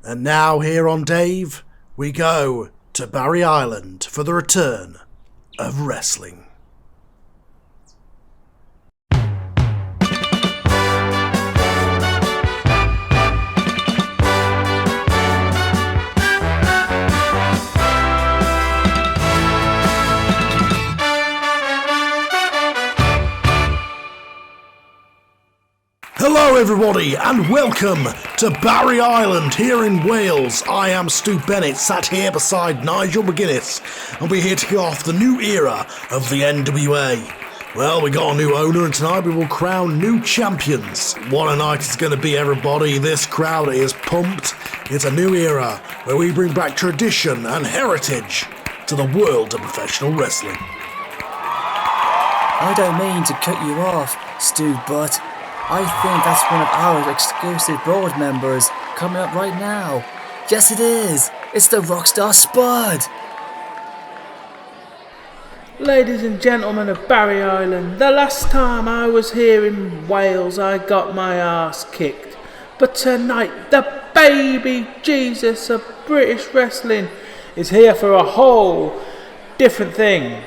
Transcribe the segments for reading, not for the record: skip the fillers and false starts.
And now here on Dave, we go to Barry Island for the return of wrestling. Hello everybody and welcome to Barry Island here in Wales. I am Stu Bennett, sat here beside Nigel McGuinness, and we're here to kick off the new era of the NWA. Well, we got a new owner and tonight we will crown new champions. What a night it's going to be, everybody. This crowd is pumped. It's a new era where we bring back tradition and heritage to the world of professional wrestling. I don't mean to cut you off, Stu, but I think that's one of our exclusive board members coming up right now. Yes, it is. It's the Rockstar Spud. Ladies and gentlemen of Barry Island, the last time I was here in Wales, I got my arse kicked. But tonight, the baby Jesus of British wrestling is here for a whole different thing.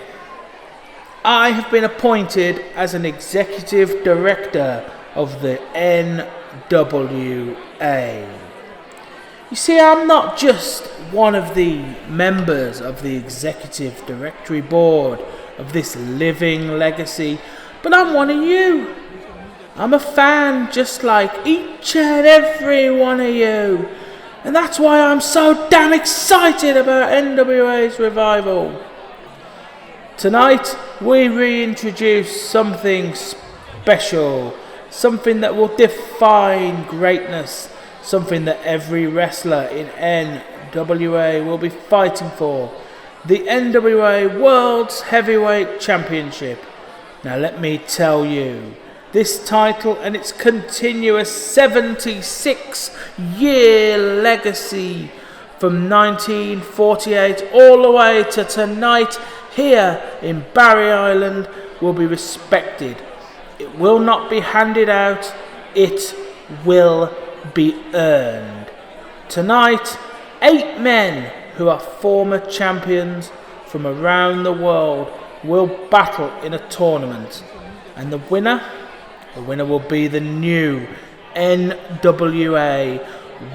I have been appointed as an executive director of the NWA. You see, I'm not just one of the members of the executive directory board of this living legacy, but I'm one of you. I'm a fan just like each and every one of you, and that's why I'm so damn excited about NWA's revival. Tonight we reintroduce something special, something that will define greatness, something that every wrestler in NWA will be fighting for, the NWA World's Heavyweight Championship. Now let me tell you, this title and its continuous 76-year legacy from 1948 all the way to tonight here in Barry Island will be respected. It will not be handed out, it will be earned. Tonight, 8 men who are former champions from around the world will battle in a tournament. And the winner will be the new NWA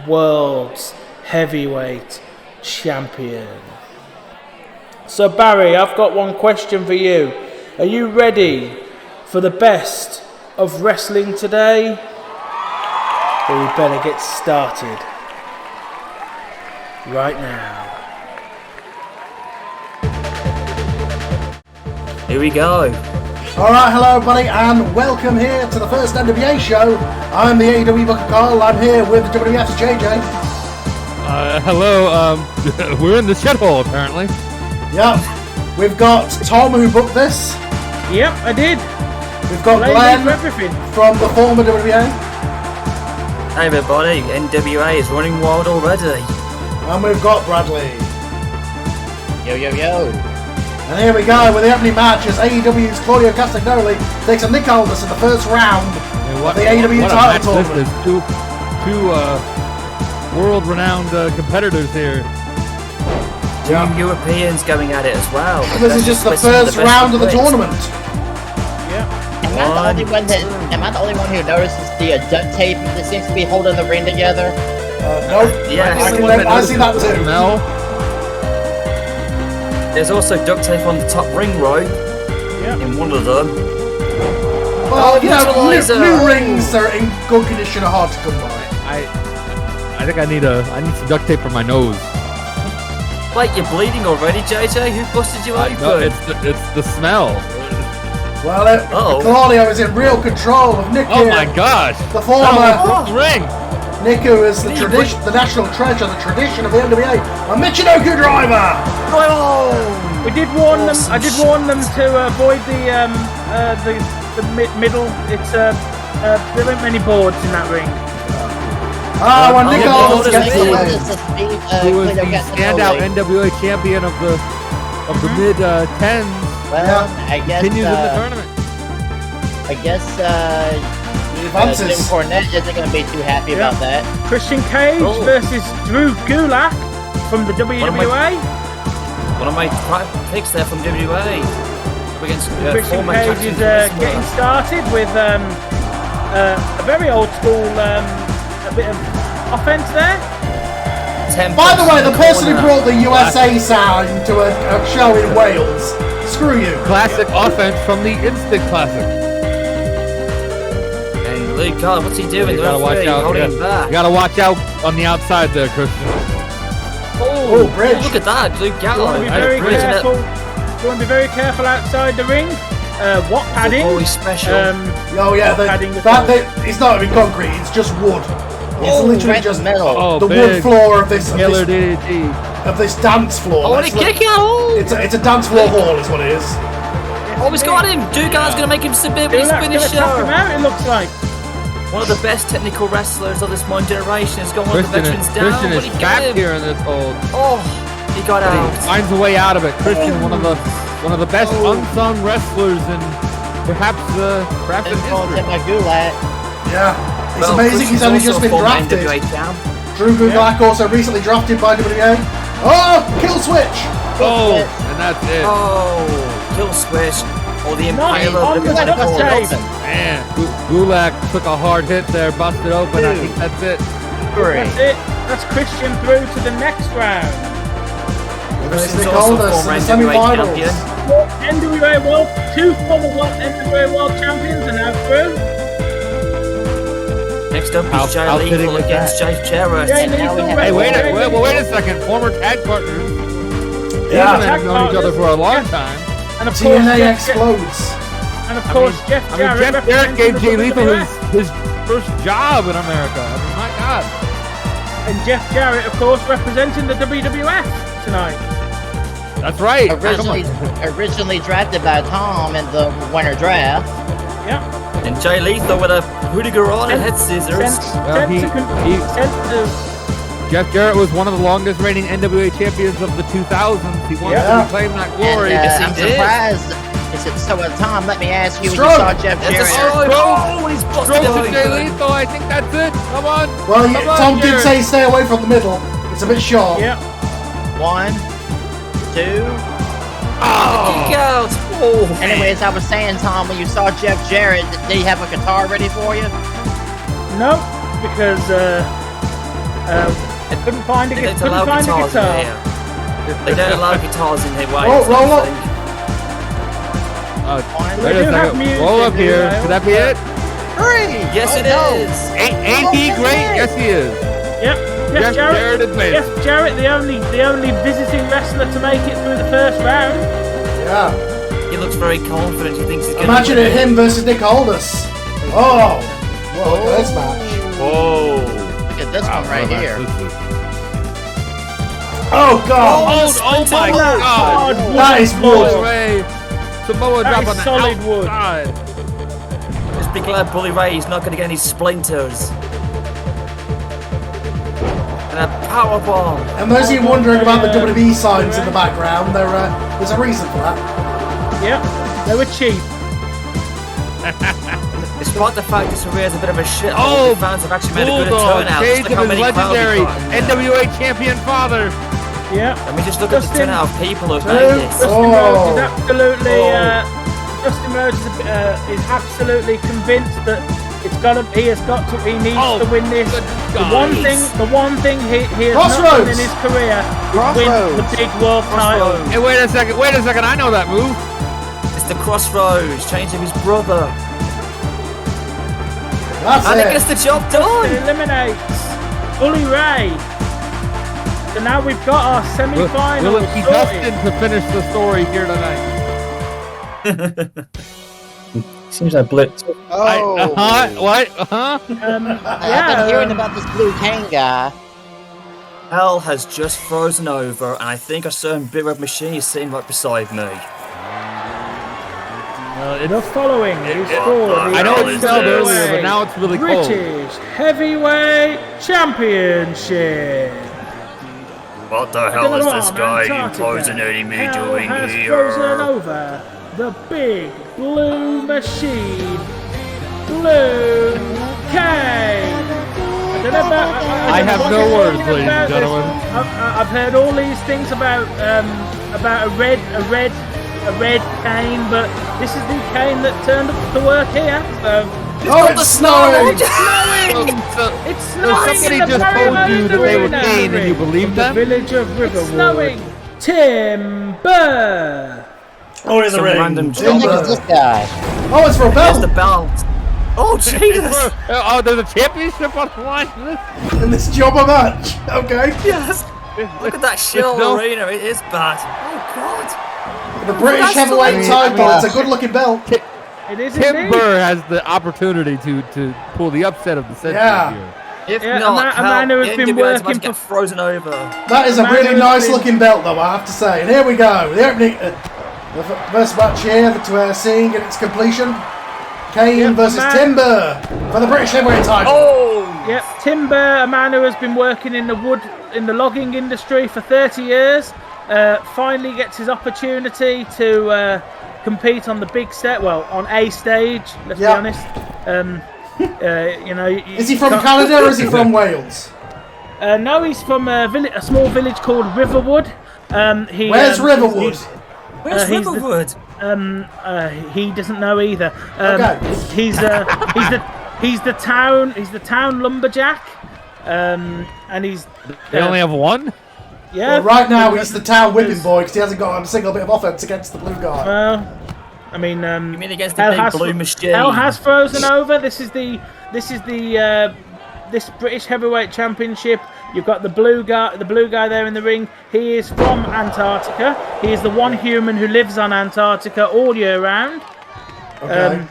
World's Heavyweight Champion. So Barry, I've got one question for you. Are you ready for the best of wrestling today? Well, we better get started right now. Here we go. Alright, hello everybody and welcome here to the first NWA show. I'm the AEW Booker Carl, I'm here with the WWF's JJ. Hello, we're in the shithole apparently. Yep, we've got Tom who booked this. Yep, I did. We've got Glenn from the former WWA. Hey everybody, NWA is running wild already. And we've got Bradley. Yo, yo, yo. And here we go with the opening match as AEW's Claudio Castagnoli takes a Nick Aldis in the first round of the AEW title tournament. Two world-renowned competitors here. Two Europeans going at it as well. This is just the first round of the tournament. Am I the only one who notices the duct tape that seems to be holding the ring together? Nope. Yeah, I see that too. No. There's also duct tape on the top ring rope. In one of them. Well, you know, new rings are in good condition are hard to come by. I think I need some duct tape for my nose. Wait, you're bleeding already, JJ? Who busted you open? No, it's the smell. Well, Claudio is in real control of Nick. Oh my gosh! The former ring. Niku is the tradition, the national treasure, the tradition of the NWA. A Michinoku driver. We did warn them. I did warn them to avoid the middle. It's there weren't many boards in that ring. When Nick Aldis gets the win. Who was the standout NWA champion of the mid 10s? Well, I guess continues in the tournament. I guess He Jim advances. Cornette isn't going to be too happy about that. Christian Cage versus Drew Gulak from the WWA. One of my picks there from WWA. Against Christian former Cage Captain is Charisma. getting started with a very old school a bit of offense there. By the way, the person who brought the USA sound to a show in Wales, screw you. Classic offense from the Instant Classic. Hey, Luke, God, what's he doing? You gotta watch out. Holding him You back. gotta watch out on the outside there, Christian. Oh, bridge. Look at that, Luke You want to be very careful. You want to be very careful outside the ring. What padding? Always special. Oh yeah, padding it's not even concrete, it's just wood. It's literally red just metal. the wood floor of this Killer DDT. dance floor. Oh, and he kick out! It's a dance floor hall is what it is. Oh, he's got him! Dugan's gonna make him submit with his Gulak's gonna finisher. tap him out, it looks like. One of the best technical wrestlers of this modern generation has got one of the Christian veterans down. is But he got trapped him. here in this hold. Oh, he got But he out. finds a way out of it. Christian, one of the best unsung wrestlers in perhaps in Influenced history. by Gulak. Yeah. It's Well, amazing he's Christian's only also just a been former drafted. NWA champ. Drew Gulak also recently drafted by WWA. Oh, kill switch! Oh, and that's it. Oh, kill switch. Or the Nice Empire on of the the double Empire. save. Man, Gulak took a hard hit there, busted open. I think that's it. That's it. That's Christian through to the next round. Christian's Nick also Aldis former in the NWA semi-finals. champion. NWA World, two former NWA World Champions are now through. Next up How is Jay fitting Lethal is against Jay Jarrett. Jay And now we Lethal have- Hey, versus wait a second. Former tag partners. Yeah. They've known each other for a long time. And of course, TNA Jeff, explodes. and of course, Jeff Jarrett. Jeff Jarrett gave Jay representing Lethal the his first job in America. I mean, my God. And Jeff Jarrett, of course, representing the WWF tonight. That's right. Originally drafted by Tom in the winter draft. Yep. And Jay Lethal with a Hoodigan and head scissors. Well, Jeff Jarrett was one of the longest reigning NWA champions of the 2000s. He wanted Yeah. to reclaim that glory. And, Yes, he I'm did. surprised. Is it so? Tom, let me ask you. When Stroke. you saw Jeff That's a Jarrett. stroke. Oh, he's busted Stroke to open. Jay Lethal. I think that's it. Come on. Well, Come on, Tom did Jarrett. say stay away from the middle. It's a bit short. Yep. 1, 2. Kick out. Oh. Anyways, I was saying, Tom, when you saw Jeff Jarrett, did he have a guitar ready for you? No, because I couldn't find a They don't couldn't allow find a guitars in guitar. here. They don't allow guitars in here. Why? Oh, roll up. Wait do a have second. music, Roll up do here. they? Could that be it? 3. Yes, it no. is. Ain't he great? Yes, he is. Yep. Jeff Jarrett is made. Jeff Jarrett, the only visiting wrestler to make it through the first round. Yeah. He looks very confident. He thinks he's going Imagine it, him versus Nick Aldis. Oh, what a first match. Whoa. Look at this one right here. Oh God, Oh my God. Hard wood that is floor. wood. Ray. Samoa That drop is on the solid wood. outside. Just be glad Bully Ray is not going to get any splinters. And a power bomb. And those of you wondering about the WWE signs in the background, there's a reason for that. Yep. They were cheap. Despite the fact this array is a bit of a shit, Oh, the fans have actually made a good Bulldog, turnout. shades Just of look how his many crowd legendary we've got. NWA champion father. Yeah. I mean, just look at the Justin- turnout of people who've Two. made this. Justin Rhodes is absolutely. Oh. Justin Rhodes is absolutely convinced that he needs Oh, to win this. good The one thing he has not done Crossroads. in his career is win the big world title. Hey, wait a second. I know that move. It's the Crossroads, change of his brother. That's And it it. gets the job It done. eliminates Bully Ray. So now we've got our semi-final. Will it be Dustin to finish the story here tonight? Seems I blipped. Oh. What? I've been hearing about this Blue Cane guy. Hell has just frozen over, and I think a certain bit of machine is sitting right beside me. The following is for the I know it smelled earlier, but NWA now it's really cold. British Heavyweight Championship. What the hell is this guy impersonating me doing has frozen here? over the big blue machine. Blue Cane. I don't know about. I have no words, ladies and about this. gentlemen. I've heard all these things about a red cane, but this is the cane that turned up to work here. So. Oh, it's snowing! It's snowing. Somebody in the just told you that they were Arena Kane and you believed the them? village of Riverwood. Timber. Oh, in the Some ring. random Who the heck is this guy? Oh, it's for a There's the belt belt. Oh, Jesus! Oh, there's a championship on the line. in this jobber match. Okay. Yes! Look at that shell no- arena, it is bad. Oh, God. The British That's heavyweight the- title. It's a good-looking belt. It is Tim indeed. Burr has the opportunity to pull the upset of the century Yeah. here. If Yeah, not, a man who has been NWA's about working to get for- frozen over. That is a Man really who's nice been- looking belt, though, I have to say. And here we go. The opening, the first match here that we're seeing in its completion. Kane versus man- Timber for the British heavyweight title. Oh! Yep, Timber, a man who has been working in the logging industry for 30 years, finally gets his opportunity to compete on the big set. Well, on a stage. Let's be Yeah. honest. You know. Is he from Canada or is he from Wales? No, he's from a small village called Riverwood. Where's Riverwood? Where's he's the- Riverwood? He doesn't know either. Okay. He's the town lumberjack. And he's They only have one? yeah. Well, right now he's the town whipping boy because he hasn't got a single bit of offense against the blue guy. Well, I mean, You mean against the big blue machine? Hell has frozen over. This is the this British Heavyweight Championship. You've got the blue guy there in the ring. He is from Antarctica. He is the one human who lives on Antarctica all year round. Okay.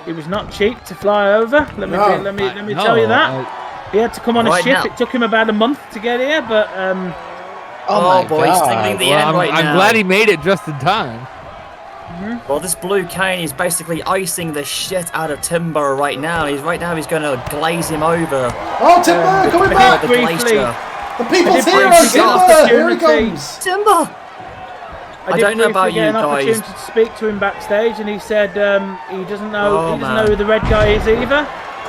It was not cheap to fly over. Let me No, tell you that. He had to come on a Right ship. now. It took him about a month to get here, but Oh my boy, he's god. signaling the Well, end right I'm now. glad he made it just in time. Well, this blue cane is basically icing the shit out of Timber right now. He's going to glaze him over. Oh, Timber coming With back! the briefly- glacier. The people's did hero, briefly get Timber! Here he opportunity. comes! Timber! I did don't know briefly about get you an guys. opportunity to speak to him backstage, and he said he doesn't know Oh, he doesn't man. know who the red guy is either.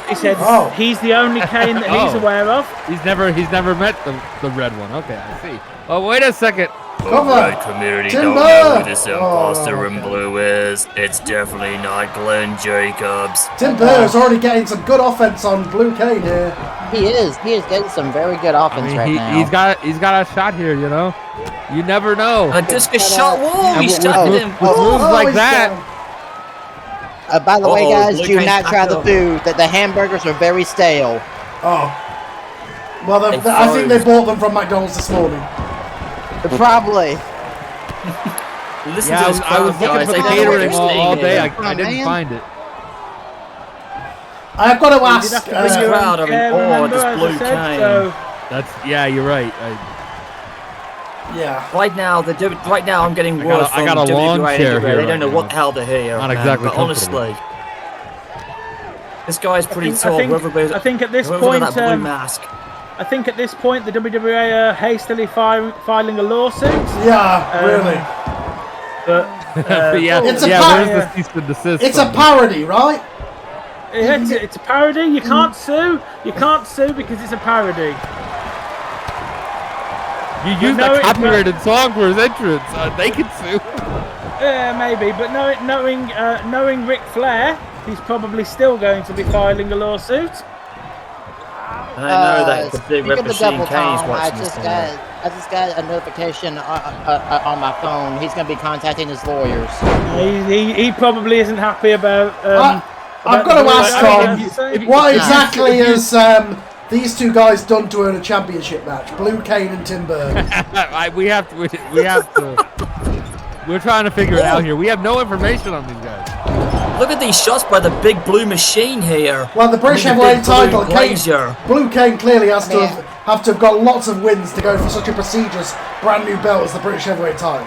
He said Oh. he's the only Kane that he's Oh. aware of. He's never met the red one. Okay, I see. Oh, wait a second. Come The on. red community Timber! don't know who this Oh, imposter in okay. blue is. It's definitely not Glenn Jacobs. Timber's already getting some good offense on Blue Cane here. He is getting some very good I offense mean, right now. he's got a shot here. You know, you never know. A discus shot. Whoa, he with shot moves- him. with moves like he's that. down. By the way, Uh-oh, guys, Blue do Kane's not try back the up. food. That the hamburgers are very stale. Oh. Well, They I think they froze. bought them from McDonald's this morning. Probably. Listen Yeah, to this I was crowd, looking guys. for They the don't know what catering they're all seeing day. here. I didn't man. find it. I've got to He ask. did have to bring this your own crowd are in chair, awe at remember, this as I Blue said, Cane. so Yeah, you're right. Yeah. Right now, I'm getting I word got from a lawn WWE. chair They here don't right know now. what the hell to hear. Not man, exactly but comfortable. honestly, this guy's pretty I tall. think at this whoever's under point, that blue mask. I think at this point the WWE are hastily filing a lawsuit. Yeah, really. But yeah, It's a yeah. pa- Where's the cease and desist? It's a from? parody, right? it's a parody. You can't sue. You can't sue because it's a parody. You used no, a it- copyrighted song for his entrance. They can sue. Maybe, but knowing Ric Flair, he's probably still going to be filing a lawsuit. I know that the big speaking red of the machine double Kane's Tom, watching this thing. I just got a notification on my phone. He's going to be contacting his lawyers. He probably isn't happy about. I've got to ask Tom. Tom, what exactly has these two guys done to earn a championship match? Blue Cane and Timber. we have to. We're trying to figure it out here. We have no information on these guys. Look at these shots by the big blue machine here. Well, the British I mean, the heavyweight big blue title, Kane, glazier. Blue Cane clearly has to Man. have got lots of wins to go for such a prestigious brand new belt as the British heavyweight title.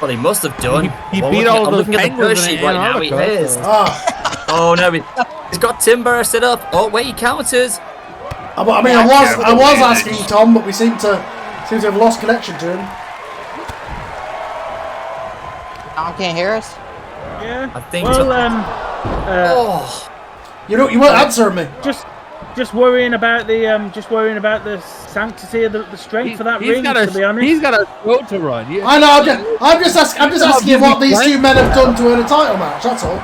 Well, he must have done. He Well, beat I'm all those looking at the penguins sheet in right now. He Antarctica, is. so- Ah, Oh no, he's got Timber set up. Oh wait, he counted. I mean, I was asking Tom, but we seem to have lost connection to him. Tom can't hear us? Yeah. I think Well, so. Oh, You weren't answering me. Just worrying about the sanctity of the strength of that ring. To be honest, he's got a show to run. I know. I'm just asking you what these two men have done to earn a title match. That's all.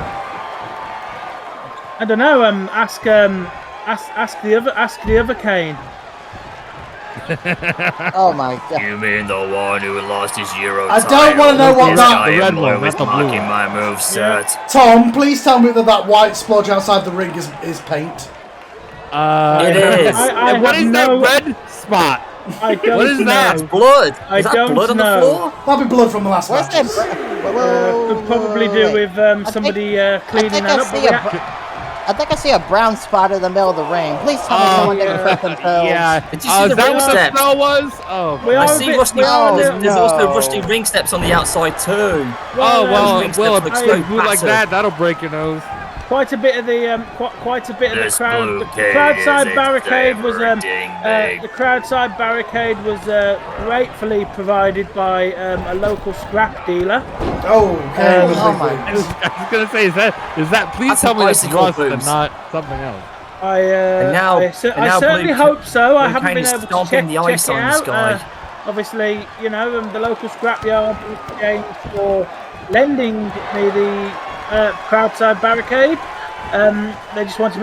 I don't know. Ask the other Kane. Oh my god. You mean the one who lost his Euro I title? don't want to know what that. The red one, was not the blue mocking one. my moveset. Tom, please tell me that white splodge outside the ring is paint. It is. What is that red spot? I don't What is know. that? Blood. I Is that don't blood on the know. floor? That'll be blood from the last Where's match. that? Could probably do with somebody cleaning that up. I think I see a brown spot in the middle of the ring. Please tell me someone didn't hurt themselves. Yeah. Did you see the Is that ring what the steps? smell was? Oh. We I are a see bit- rusty. we are a There's little- also no. rusty ring steps on the outside too. Oh well, Those well, ring if steps you look so move like battered. that, that'll break your nose. Quite a bit of the quite a bit of This the crowd. blue The cage crowdside is barricade was ding-ding. the crowdside barricade was gratefully provided by a local scrap dealer. Oh, okay. Oh my I was gonna say, is that? Please That's tell an me that's icicle rust and boost. not something else. now- I and now certainly Blue- hope so. I Blue haven't Cane been is able to stomping the ice check it on the out. sky. Obviously, you know, the local scrapyard was again for lending me the crowdside barricade. They just wanted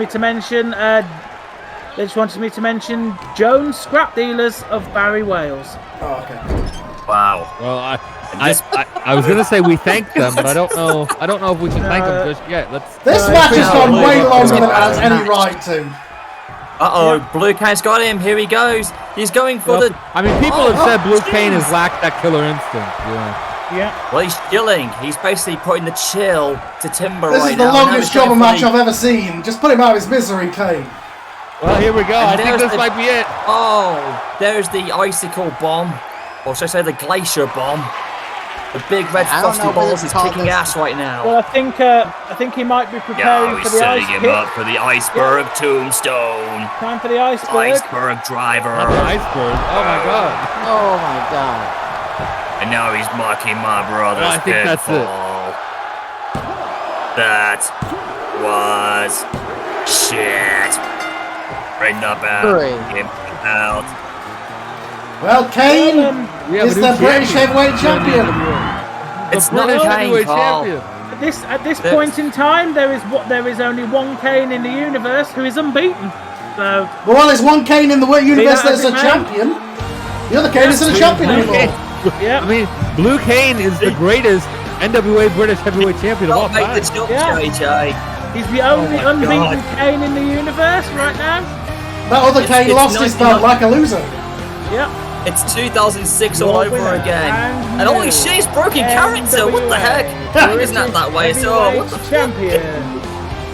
me to mention. Jones Scrap Dealers of Barry, Wales. Oh, okay. Wow. Well, I was gonna say we thank them, but I don't know if we should thank them just yet. Let's. This match has gone Blue way Cane longer than it has has any right to. Blue Cane's got him. Here he goes. He's going for the. I mean, people have said Blue Cane jeez. has lacked that killer instinct. Yeah. Yeah. Well, he's chilling. He's basically putting the chill to Timber This right is the now. Now longest he's going jobber for match the- I've ever seen. Just put him out of his misery, Kane. Well, here we go. I think there's this the- might be it. Oh, there's the icicle bomb. Or should I say the glacier bomb? The big red I don't frosty know what balls it's is called kicking this. ass right now. Well, I think he might be Yeah, preparing he's for the ice setting him pit. up for the iceberg tombstone. Time for the iceberg. Iceberg driver. Not the iceberg. Oh my god. Oh my god. And now he's mocking my brother's Well, I think that's it. pinfall. That was shit. Bring the bell. Hooray. Out. Well, Kane We have is a the new British heavyweight champion. It's not British Kane's heavyweight fault. champion. At this point in time, there is only one Kane in the universe who is unbeaten. So Well, there's one Kane in the universe that as that's a it may. champion. The other Kane isn't a champion anymore. yeah. I mean, Blue Cane is the greatest NWA British heavyweight champion of all Don't make time. the jump, Yeah. JJ. He's the only Oh my unbeaten God. Kane in the universe right now. That other Kane it's lost his 99 belt like a loser. Yep. It's 2006 all Your over winner again. and And holy new shit, he's broken character. What the heck? NWA Isn't that that way at all? What the Heavyweight champion,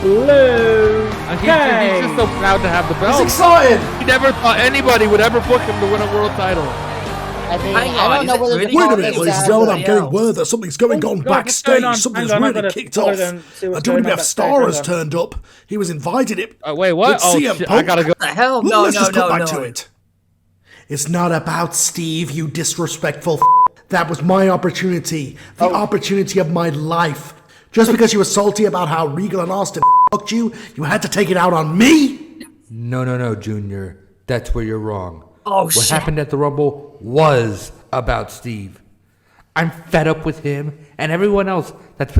Blue And he's Cane. just so proud to have the He's belt. excited. He never thought anybody would ever book him to win a world title. I mean, Hang I on, don't know is it whether really to Wait call a this minute, ladies and bad, gentlemen, but- I'm getting word that something's going on God, what's going backstage. on? Something's Hang on, I've really gotta- kicked I've off. gotta see A what's going on WWF backstage, star hold has on. turned up. He was invited it. Wait, what? With Oh CM shit! I Punk. gotta go. What the hell? No, Let's no, just no, go back no. to it. It's not about Steve, you disrespectful That was my opportunity. The opportunity of my life. Just because you were salty about how Regal and Austin fucked you, you had to take it out on me? No, Junior. That's where you're wrong. Oh, what shit. happened at the Rumble was about Steve. I'm fed up with him and everyone else that's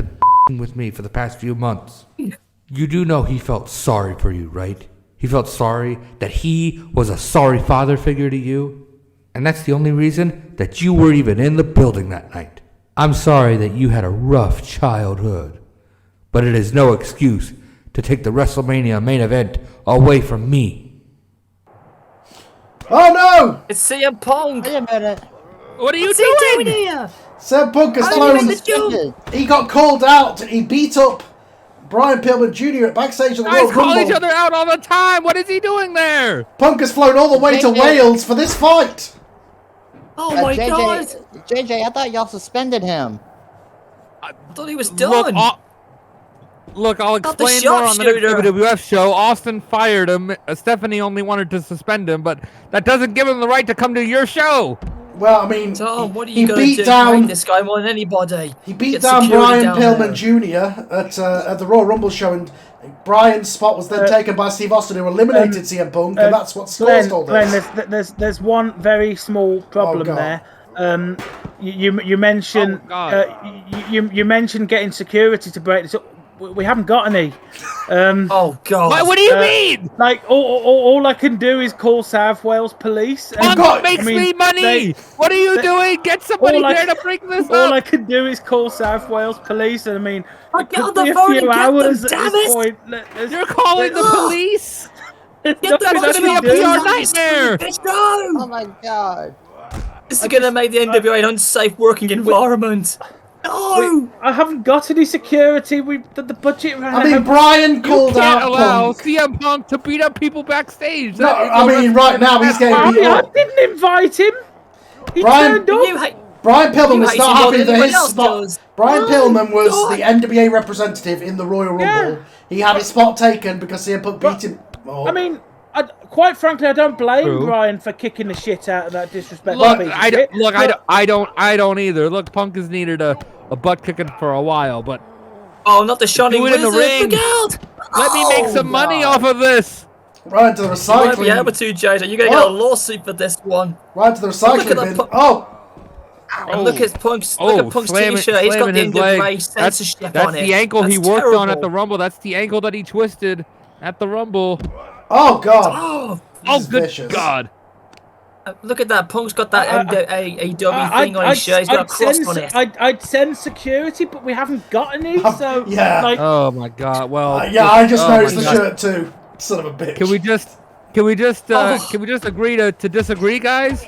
been with me for the past few months. You do know he felt sorry for you, right? He felt sorry that he was a sorry father figure to you. And that's the only reason that you were even in the building that night. I'm sorry that you had a rough childhood. But it is no excuse to take the WrestleMania main event away from me. Oh no! It's CM Punk. Wait a minute. What are you What's he doing? doing here? Seb Punk has How did he flown. make the jump? He got called out. He beat up Brian Pillman Jr. at backstage of the Guys World call each Rumble. other out all the time. What is he doing there? Punk has flown all the way to JJ. Wales for this fight. Oh my god. JJ, I thought y'all suspended him. I thought he was done. Look, I'll Not the explain more on the next sharpshooter. WWF show. Austin fired him. Stephanie only wanted to suspend him, but that doesn't give him the right to come to your show. Well, I mean, Tom, what are he you going to beat do? down Make this guy more than anybody. he beat Get down security Brian down Pillman Jr. at the Royal Rumble show, and Brian's spot was then taken by Steve Austin, who eliminated CM Punk, and that's what caused all this. Glenn, there's one very small problem God. there. You mentioned you mentioned getting security to break this up. We haven't got any. Oh God! What do you mean? Like all I can do is call South Wales Police. And, Punk makes me money. What are you doing? Get somebody there to break this up. All I can do is call South Wales Police, and I mean, it get on could the be phone a few and get them, hours at damn this it! point. You're calling the police. Get That's the gonna be a fucking PR nightmare. Bitch, no! Oh my god. This is gonna make the NWA an unsafe working environment. No! I haven't got any security. The budget ran I mean, out. Brian called Can't out allow Punk. CM Punk to beat up people backstage. No, I mean, right now he's getting beat I up. didn't invite him. He Brian- turned up. You hate. Brian Pillman You was hate not him more happy than that anyone his else spot. does. Brian Oh, Pillman was God. the NWA representative in the Royal Rumble. Yeah. He had his spot taken because CM Punk beat him. Oh. I mean, quite frankly, I don't blame True. Brian for kicking the shit out of that disrespectful Look, piece of I shit. don't either. Look, Punk has needed a butt kicking for a while, but Oh, not the Shining Do it in the Wizard. ring. Look out! let me make some money off of this. Right to the You won't be able recycling. to, JJ. You're gonna get a lawsuit for this one. Right to the Look at recycling the bin. pu- Oh, And look at Punk's. Look at Punk's slamming- t-shirt. He's got slamming the his leg. NWA censorship That's on it. the ankle he That's worked on at the terrible. Rumble. That's the ankle that he twisted at the Rumble. oh God. Oh, Oh, is good vicious. God. look at that. Punk's got that AEW thing on his shirt. He's got a cross on it. I'd send security, but we haven't got any. So Yeah. like, Oh my God. Well. Yeah, I just oh my noticed the God. shirt too. Son of a bitch. Can we just agree to disagree, guys?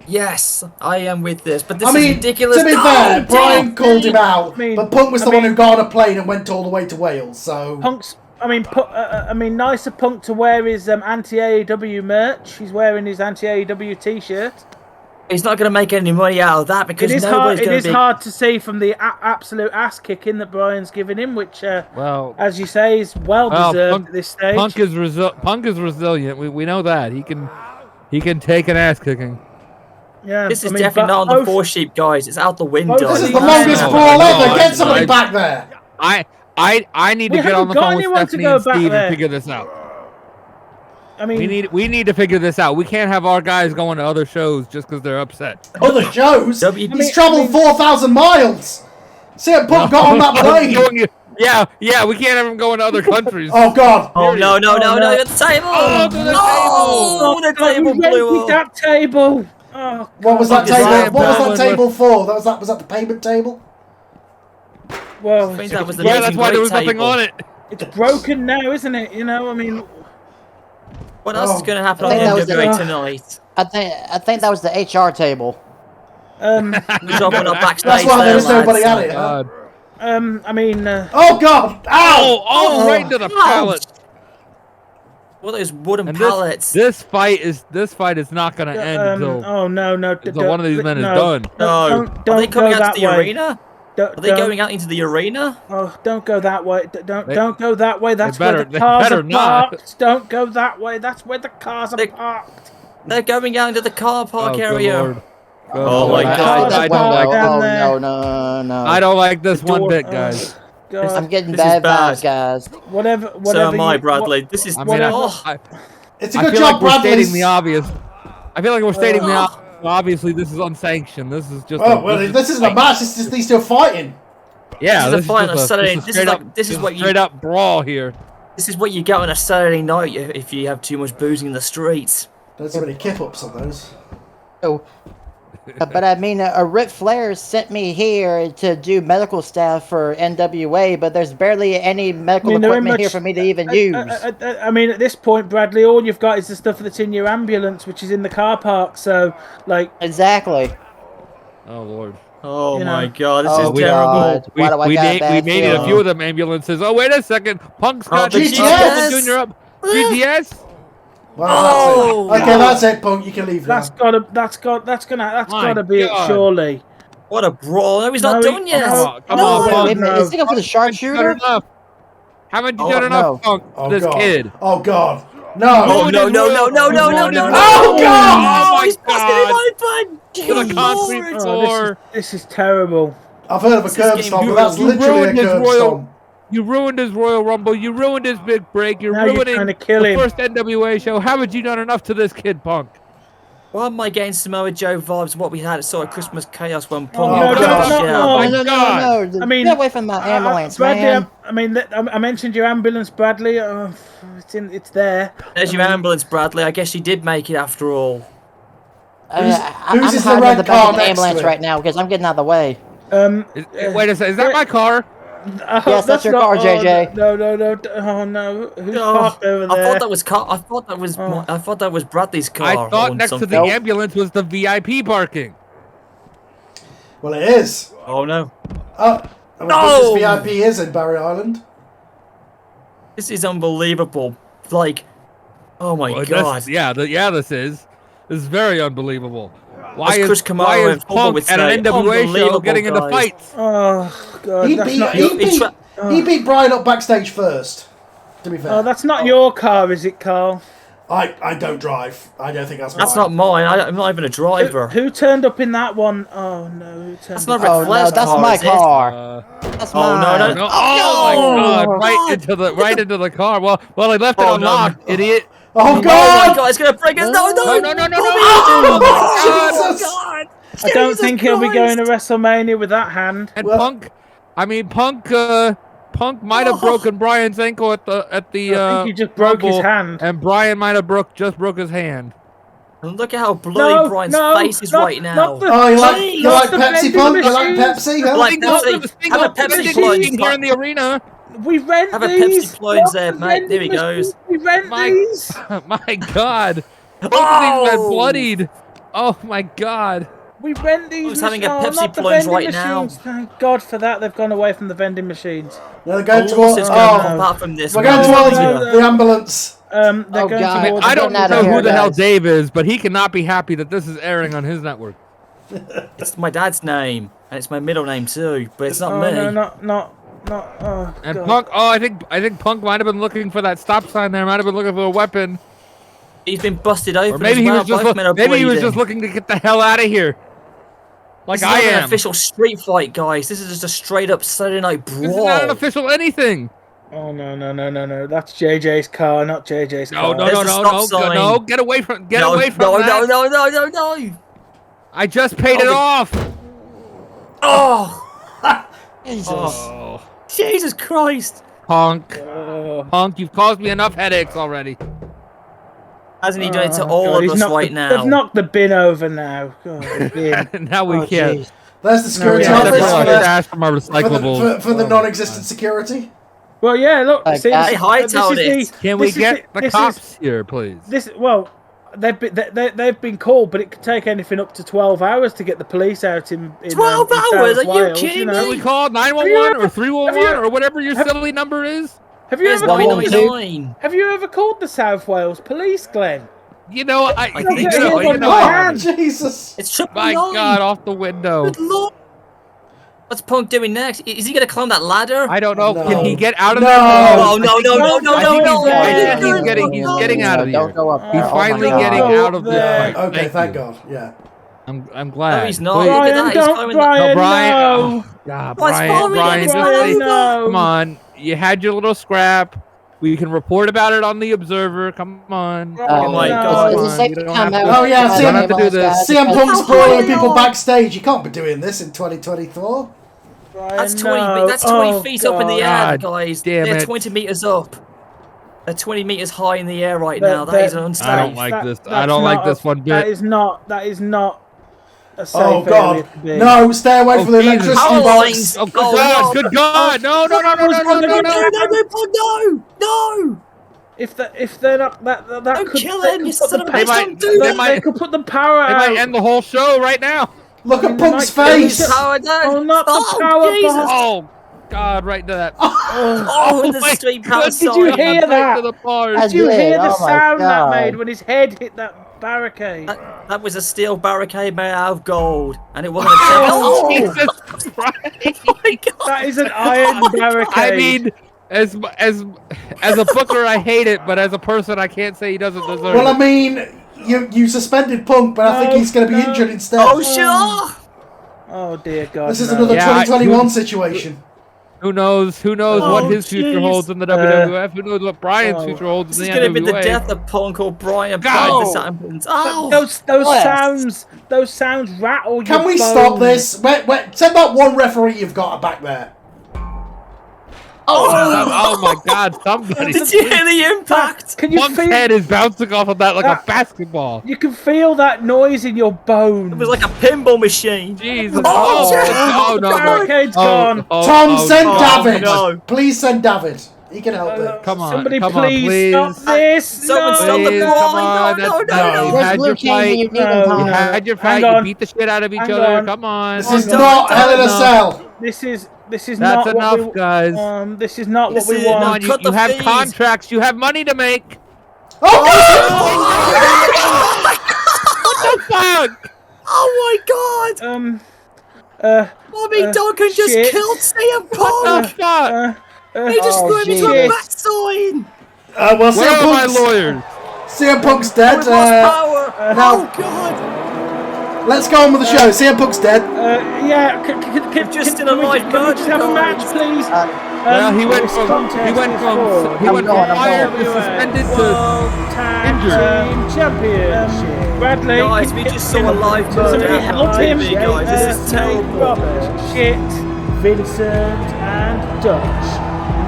Yes, I am with this, but this I is mean, ridiculous. to be No, fair, Brian damn. called him out, I mean- but Punk was I the one mean- who got on a plane and went all the way to Wales. So Punk's. I mean, nice of Punk to wear his anti-AEW merch. He's wearing his anti-AEW t-shirt. He's not going to make any money out of that because It is hard. nobody's It going is to be. hard to see from the absolute ass kicking that Brian's given him, which, Well, as you say, is well deserved at this stage. Punk is resilient. We know that he can take an ass kicking. Yeah, This is I mean, definitely but not on the both- four sheep, guys. It's out the window. Both this is of the these- longest No, brawl no, ever. Get I- somebody I- back there. I need to We get on haven't the got phone with anyone to Stephanie go and back Steve there. and figure this out. I mean, We need to figure this out. We can't have our guys going to other shows just because they're upset. Other shows. W- He's travelled 4,000 miles. CM Punk got on that plane. Yeah, we can't have them going to other countries. Oh God. Oh no! no. At the table! Oh, to the Oh, the table we blew rented up. that table. Oh, What was that Fuck is table? that, What was Brian? that table for? Was that the payment table? well, I think that was the Yeah, Nathan that's why there was Drake nothing table. on it. it's broken now, isn't it? You know, I mean, What else is going to happen I on think that was the the- NWA tonight? I think that was the HR table. We're dropping up backstage. That's why there, there's nobody lads. at it. Huh? God. I mean, Oh God! Ow! Oh, right into the pallet. What are those wooden And pallets? this fight is not gonna end until oh no, until one of these men is no. done. No. Don't Are they coming go out that to the way. arena? Don't, Are they going out into the arena? Oh, don't go that way. Don't They- go that way. That's where better- the they cars better are not. parked. Don't go that way. That's where the cars are They- parked. They're going out into the car park Oh, good area. Lord. Good Oh, Lord. my I- God. I don't like down Oh there. no. I don't like this one door- bit, guys. God, I'm getting This is bad bad. vibes, guys. whatever. So am I, you- Bradley. This is. I mean, oh, It's a I good feel job, like we're Bradley. stating the obvious. I feel like we're stating the obvious. Obviously, this is unsanctioned. This is just. Oh well, this isn't a match. It's just these two fighting. Yeah, This is a fight on just Saturday. This is This is straight like- up. this is what you- straight up brawl here. this is what you get on a Saturday night if you have too much boozing in the streets. Don't see many kip ups on those. Oh. But I mean, Ric Flair sent me here to do medical staff for NWA, but there's barely any medical I mean, there ain't equipment here much- for me to even use. I mean, at this point, Bradley, all you've got is the stuff that's in your ambulance, which is in the car park. So, like, Exactly. Oh Lord. Oh You know. my God, this Oh, is terrible. God. Why do I we got a made bad we needed a feeling? few of them ambulances. Oh wait a second, Punk's got the GTS. Junior up. GTS. Well, Oh, that's it. Okay, that's it, Punk. You can leave now. that's My gotta be it, God. surely. What a brawl! No, he's not No, done yet. no. Come No, on, Wait Punk. a minute, is he going for the Haven't you sharpshooter? done enough? Haven't you Oh, done enough, no. Punk? Oh This God. kid. Oh God. No. Oh no! Oh Oh God! Oh, God! Oh my He's busting him God. slipping. To the concrete floor. This is terrible. I've heard of a curb game stomp, but you that's ruined literally a his curb Royal. stomp. You ruined his Royal Rumble. You ruined his big break. You're Now you're ruining trying to kill the him. first NWA show. Haven't you done enough to this kid, Punk? Why am I getting Samoa Joe vibes? What we had at sort of Christmas chaos when Oh, Punk no, got no, the no, show. no. my no, God. no. I mean, Get away from my ambulance, Bradley, man. I mentioned your ambulance, Bradley. It's there. There's your ambulance, Bradley. I guess you did make it after all. I'm who's hiding in in the the red back car of the next to ambulance it? right now because I'm getting out of the way. Wait a second. Is that my car? Yes, that's your car, JJ. No. Oh no. Who's Oh, parked over there? I thought that was I thought that was Bradley's car. I thought or next to something. the ambulance was the VIP parking. Well, it is. Oh no! Oh, and No! this VIP is in Barry Island. This is unbelievable. Like, oh my Well, god! This is very unbelievable. As Chris Kamara why is and Paul would Punk at an say, NWA show unbelievable, getting into guys. fights? Oh god. He That's beat, not he, your, beat, he beat Brian up backstage first, to be fair. oh, that's not your car, is it, Carl? I don't drive. I don't think that's That's mine. not mine. I'm not even a driver. Who turned up in that one? Oh no. Who turned That's up? not Ric Oh no, Flair's that's car, my is it? car. That's Oh, mine. no. No, oh my God! Right into the car. Well, he left it Oh, no. unlocked, idiot. Oh, Oh my God! god! It's gonna break us! No! No! Oh, Jesus! God! I don't Jesus think he'll be Christ. going to WrestleMania with that hand. And Well- Oh. Punk might have broken Brian's ankle at the I think he just broke his Rumble, hand. and Brian might have broke his hand. And look at how bloody Brian's face is right now. Not the, Oh, you like not the Pepsi, vending Punk? You like machines. Pepsi? Huh? Like Single- Pepsi. single Have a Pepsi vending plunge. machine here in the arena. We rent Have a these. Pepsi plunge Not there, the mate. There he vending goes. machines. We rent these. My God! Both of these men Oh! bloodied. Oh my God! We rent these. Who's having a machines. Pepsi Not the plunge vending right now? machines. Thank God for that. They've gone away from the vending machines. No, they're going All towards. this is going to Oh, pop out from this. we're going one. towards no. the ambulance. They're Oh, going God. towards. I don't Getting out know of who here, the hell guys. Dave is, but he cannot be happy that this is airing on his network. It's my dad's name, and it's my middle name too, but it's not Oh me. no, not. Oh And God. Punk, I think Punk might have been looking for that stop sign there. Might have been looking for a weapon, He's been busted open or maybe as he well. was just Both men are bleeding. looking to get the hell out of here, like This is I not an am. official street fight, guys. This is just a straight up Saturday night brawl. This is not an official anything. Oh no. That's JJ's car, not JJ's car. There's a stop sign. no! Get away from that! No. I just paid it off. Oh, Jesus. Oh, Jesus Christ. Punk, you've caused me enough headaches already. Hasn't he done it to all God, of he's us knocked right the- now? They've knocked the bin over now. God, the bin. Now we Oh, can't. jeez. There's the security yeah, office that's for right. the, Dash from our recyclables. for the non-existent security. Well, yeah. Look, Like see, that. They hightailed this is it. Can we this is get the this cops is- here, please? Well, they've been called, but it could take anything up to 12 hours to get the police out in 12 in hours? South Are you Wales, kidding know? me? We call Have you 911 ever- or 311 have you- or whatever your have- silly number is. Have you There's ever called? 999. Have you ever called the South Wales Police, Glenn? You know, think Yeah, so. yeah, You know, yeah. Jesus. It's triple my nine. God, off the window. Good lord. What's Punk doing next? Is he going to climb that ladder? I don't know. No. Can he get out of No. there? Oh, no. Yeah, he's getting out of Don't here. go up there. He's Oh my finally God. getting out of this there. fight. Okay, thank you. God. Yeah. I'm glad. No, he's not. Please. Look at Brian, that, he's don't, going- Brian, No, Brian. no. Oh, God, What's wrong with Brian, him? It's just not Brian, over. no. come on. You had your little scrap. We can report about it on the Observer. Come on. Oh my God. Is it safe You to don't come have out? to- Oh, yeah, with see, my I don't have to do this. ambulance, CM guys? Punk's brawling people backstage. You can't be doing this in 2024. Brian, That's 20. no. That's 20 Oh, feet up in the God. air, God guys. damn They're it. 20 meters up. They're 20 meters high in the air right They're- now. That is they're- unsafe. I don't like this. I That's don't like not this a- one bit. That is not a safe Oh, area God. to be. No, stay away Oh, from the Jesus. electricity Power box. lines. Oh, good Oh, God. no. Good God. No. If they're not that Don't could, kill they him, could you put son the of a pa- bitch, might- don't do that. they could put the power They out. might end the whole show right now. Look at They Punk's might- face. Power down. Oh, not the Oh, power Jesus. box. Oh, God, right to that. Oh, in the my street God, outside. Did you hear Right that? to the bars. I Did you did. hear the Oh my sound that God. made when his head hit that barricade? That was a steel barricade made out of gold, and it wasn't a oh, Jesus Christ. oh my God. That is an iron barricade. I mean, as a booker, I hate it, but as a person, I can't say he doesn't deserve Well, I it. mean, you suspended Punk, but I think he's going to be injured instead. Oh, sure. Oh dear God. This is no. another 2021 situation. Who knows? Who knows what his future jeez. holds in the WWF? Who knows what Brian's future holds This in is the going to be the NWA? death of Punk or Brian. Go! Those sounds rattle. Can your we bones. stop this? Wait, send that one referee you've got back there. Oh my God! Somebody! Did you hear the impact? Can you Punk's feel? head is bouncing off of that like a basketball. You can feel that noise in your bones. It was like a pinball machine. Jesus! Oh, no! Barricade's gone. Tom, send David. no. Please send David. He can help it. Come on! Somebody come please on, stop this. Someone stop the Please, brawling. come on, No, no, that's- no, You no. Where's had Blue your King when you fight. need him, No. You Connor? had your Hang fight. on. You beat the shit out of each Hang other. on. Come on. This is no, not no, Hell in a no. Cell. This is That's not enough, what we, guys. This is not This what we is Come want. on, you, Cut you the have fees. contracts. You have money to make. Oh, What the fuck? Oh my God! Bobby Duncan just shit. killed CM What Punk. the fuck? He just Oh, threw him into a shit. back sign. well, Where CM are my Punk's, lawyers? CM Punk's dead. With lost power. now- Oh God! Let's go on with the show. CM Punk's dead. Yeah, Just in can a we live can we just have a merge, match, please? Well, he went this from contest is for fired to NWA suspended to World Tag injured. Team Championship. Bradley, Guys, we just saw a live somebody murder help on him. TV, guys. This is terrible. Robert, Shit, Vincent, and Dutch,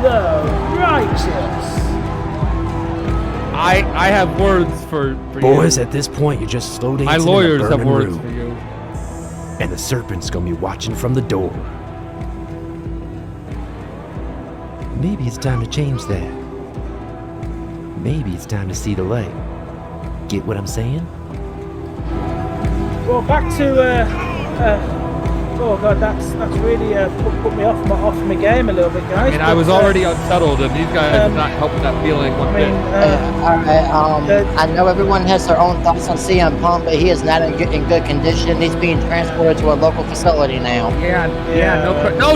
the Righteous. I have words for Boys, you. at this point, you're just slow dancing My in a lawyers have burning words room, for you. and the serpent's gonna be watching from the door. Maybe it's time to change that. Maybe it's time to see the light. Get what I'm saying? Well, back to oh god, that's really put me off my game a little bit, guys. I mean, I was already unsettled, and these guys did not help that feeling one bit. Alright, I know everyone has their own thoughts on CM Punk, but he is not in good condition. He's being transported to a local facility now. No,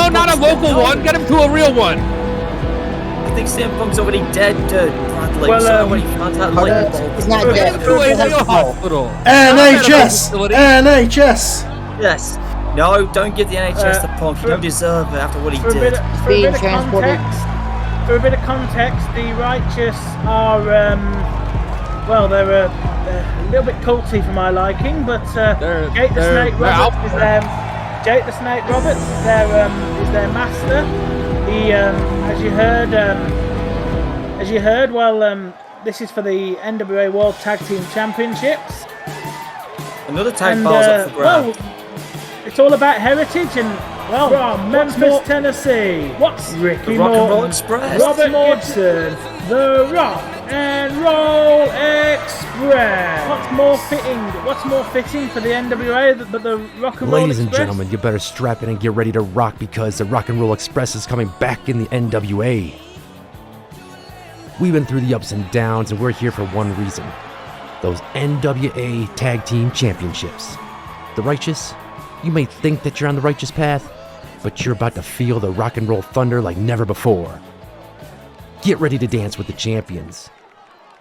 not a local one. Get him to a real one. I think CM Punk's already dead, Bradley. Well, so when he finds out later. He's not Get dead. him to a He has real a pulse. hospital. NHS. facility. NHS. Yes. No, don't give the NHS the Punk. You don't deserve it after what he For a did. bit of Being transported. context, the Righteous are they're a little bit culty for my liking, but Jake the they're Snake Roberts out is their master. He, as you heard, this is for the NWA World Tag Team Championships. Another tag And ball's up for grabs. it's all about heritage and from Memphis, Tennessee. What's Ricky Rock and Roll Morton, Express. Robert Gibson, the Rock and Roll Express. What's more fitting for the NWA but the Rock and Roll Ladies and Express? gentlemen, you better strap in and get ready to rock because the Rock and Roll Express is coming back in the NWA. We've been through the ups and downs, and we're here for one reason. Those NWA Tag Team Championships. The Righteous, you may think that you're on the righteous path, but you're about to feel the rock and roll thunder like never before. Get ready to dance with the champions,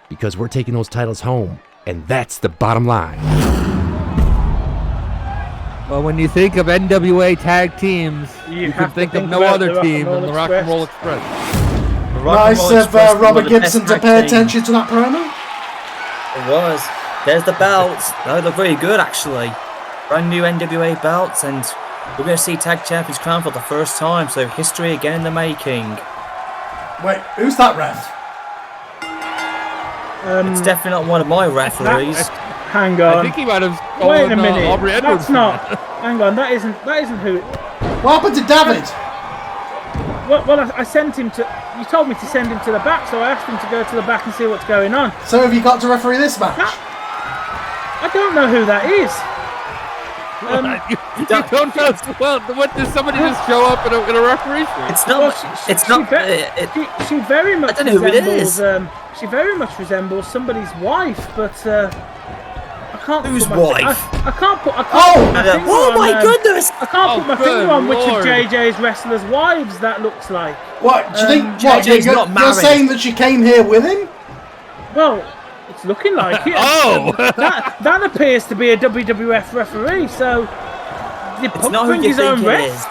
because we're taking those titles home, and that's the bottom line. Well, when you think of NWA tag teams, you have can to think of think no about other the Rock team and Roll than the Rock and Express. Roll Express. The Rock and Nice Roll of Express was one Robert of the Gibson best to tag pay teams. attention to that promo. It was. There's the belts. They look very good, actually. Brand new NWA belts, and we're going to see tag champions crowned for the first time. So history again in the making. Wait, who's that ref? It's definitely not one of my referees. Hang I on. think he might have Wait stolen a minute. Aubrey Edwards. That's not. Hang on. That isn't who. What happened to David? Well, I sent him to. You told me to send him to the back, so I asked him to go to the back and see what's going on. So have you got to referee this match? I don't know who that is. You don't know. Well, what, does somebody just show up in a referee suit? It's not. She very much I don't know who it resembles. is. She very much resembles somebody's wife, but I can't. Whose put my, wife? I can't put. I can't Oh! put my finger Oh on, my goodness! I can't put my good finger on which of Lord. JJ's wrestlers' wives that looks like. What, do you think JJ's you're not you're married. saying that she came here with him? Well, It's looking like it. Oh! that appears to be a WWF referee. So did Punk not who bring you his own think it ref? is.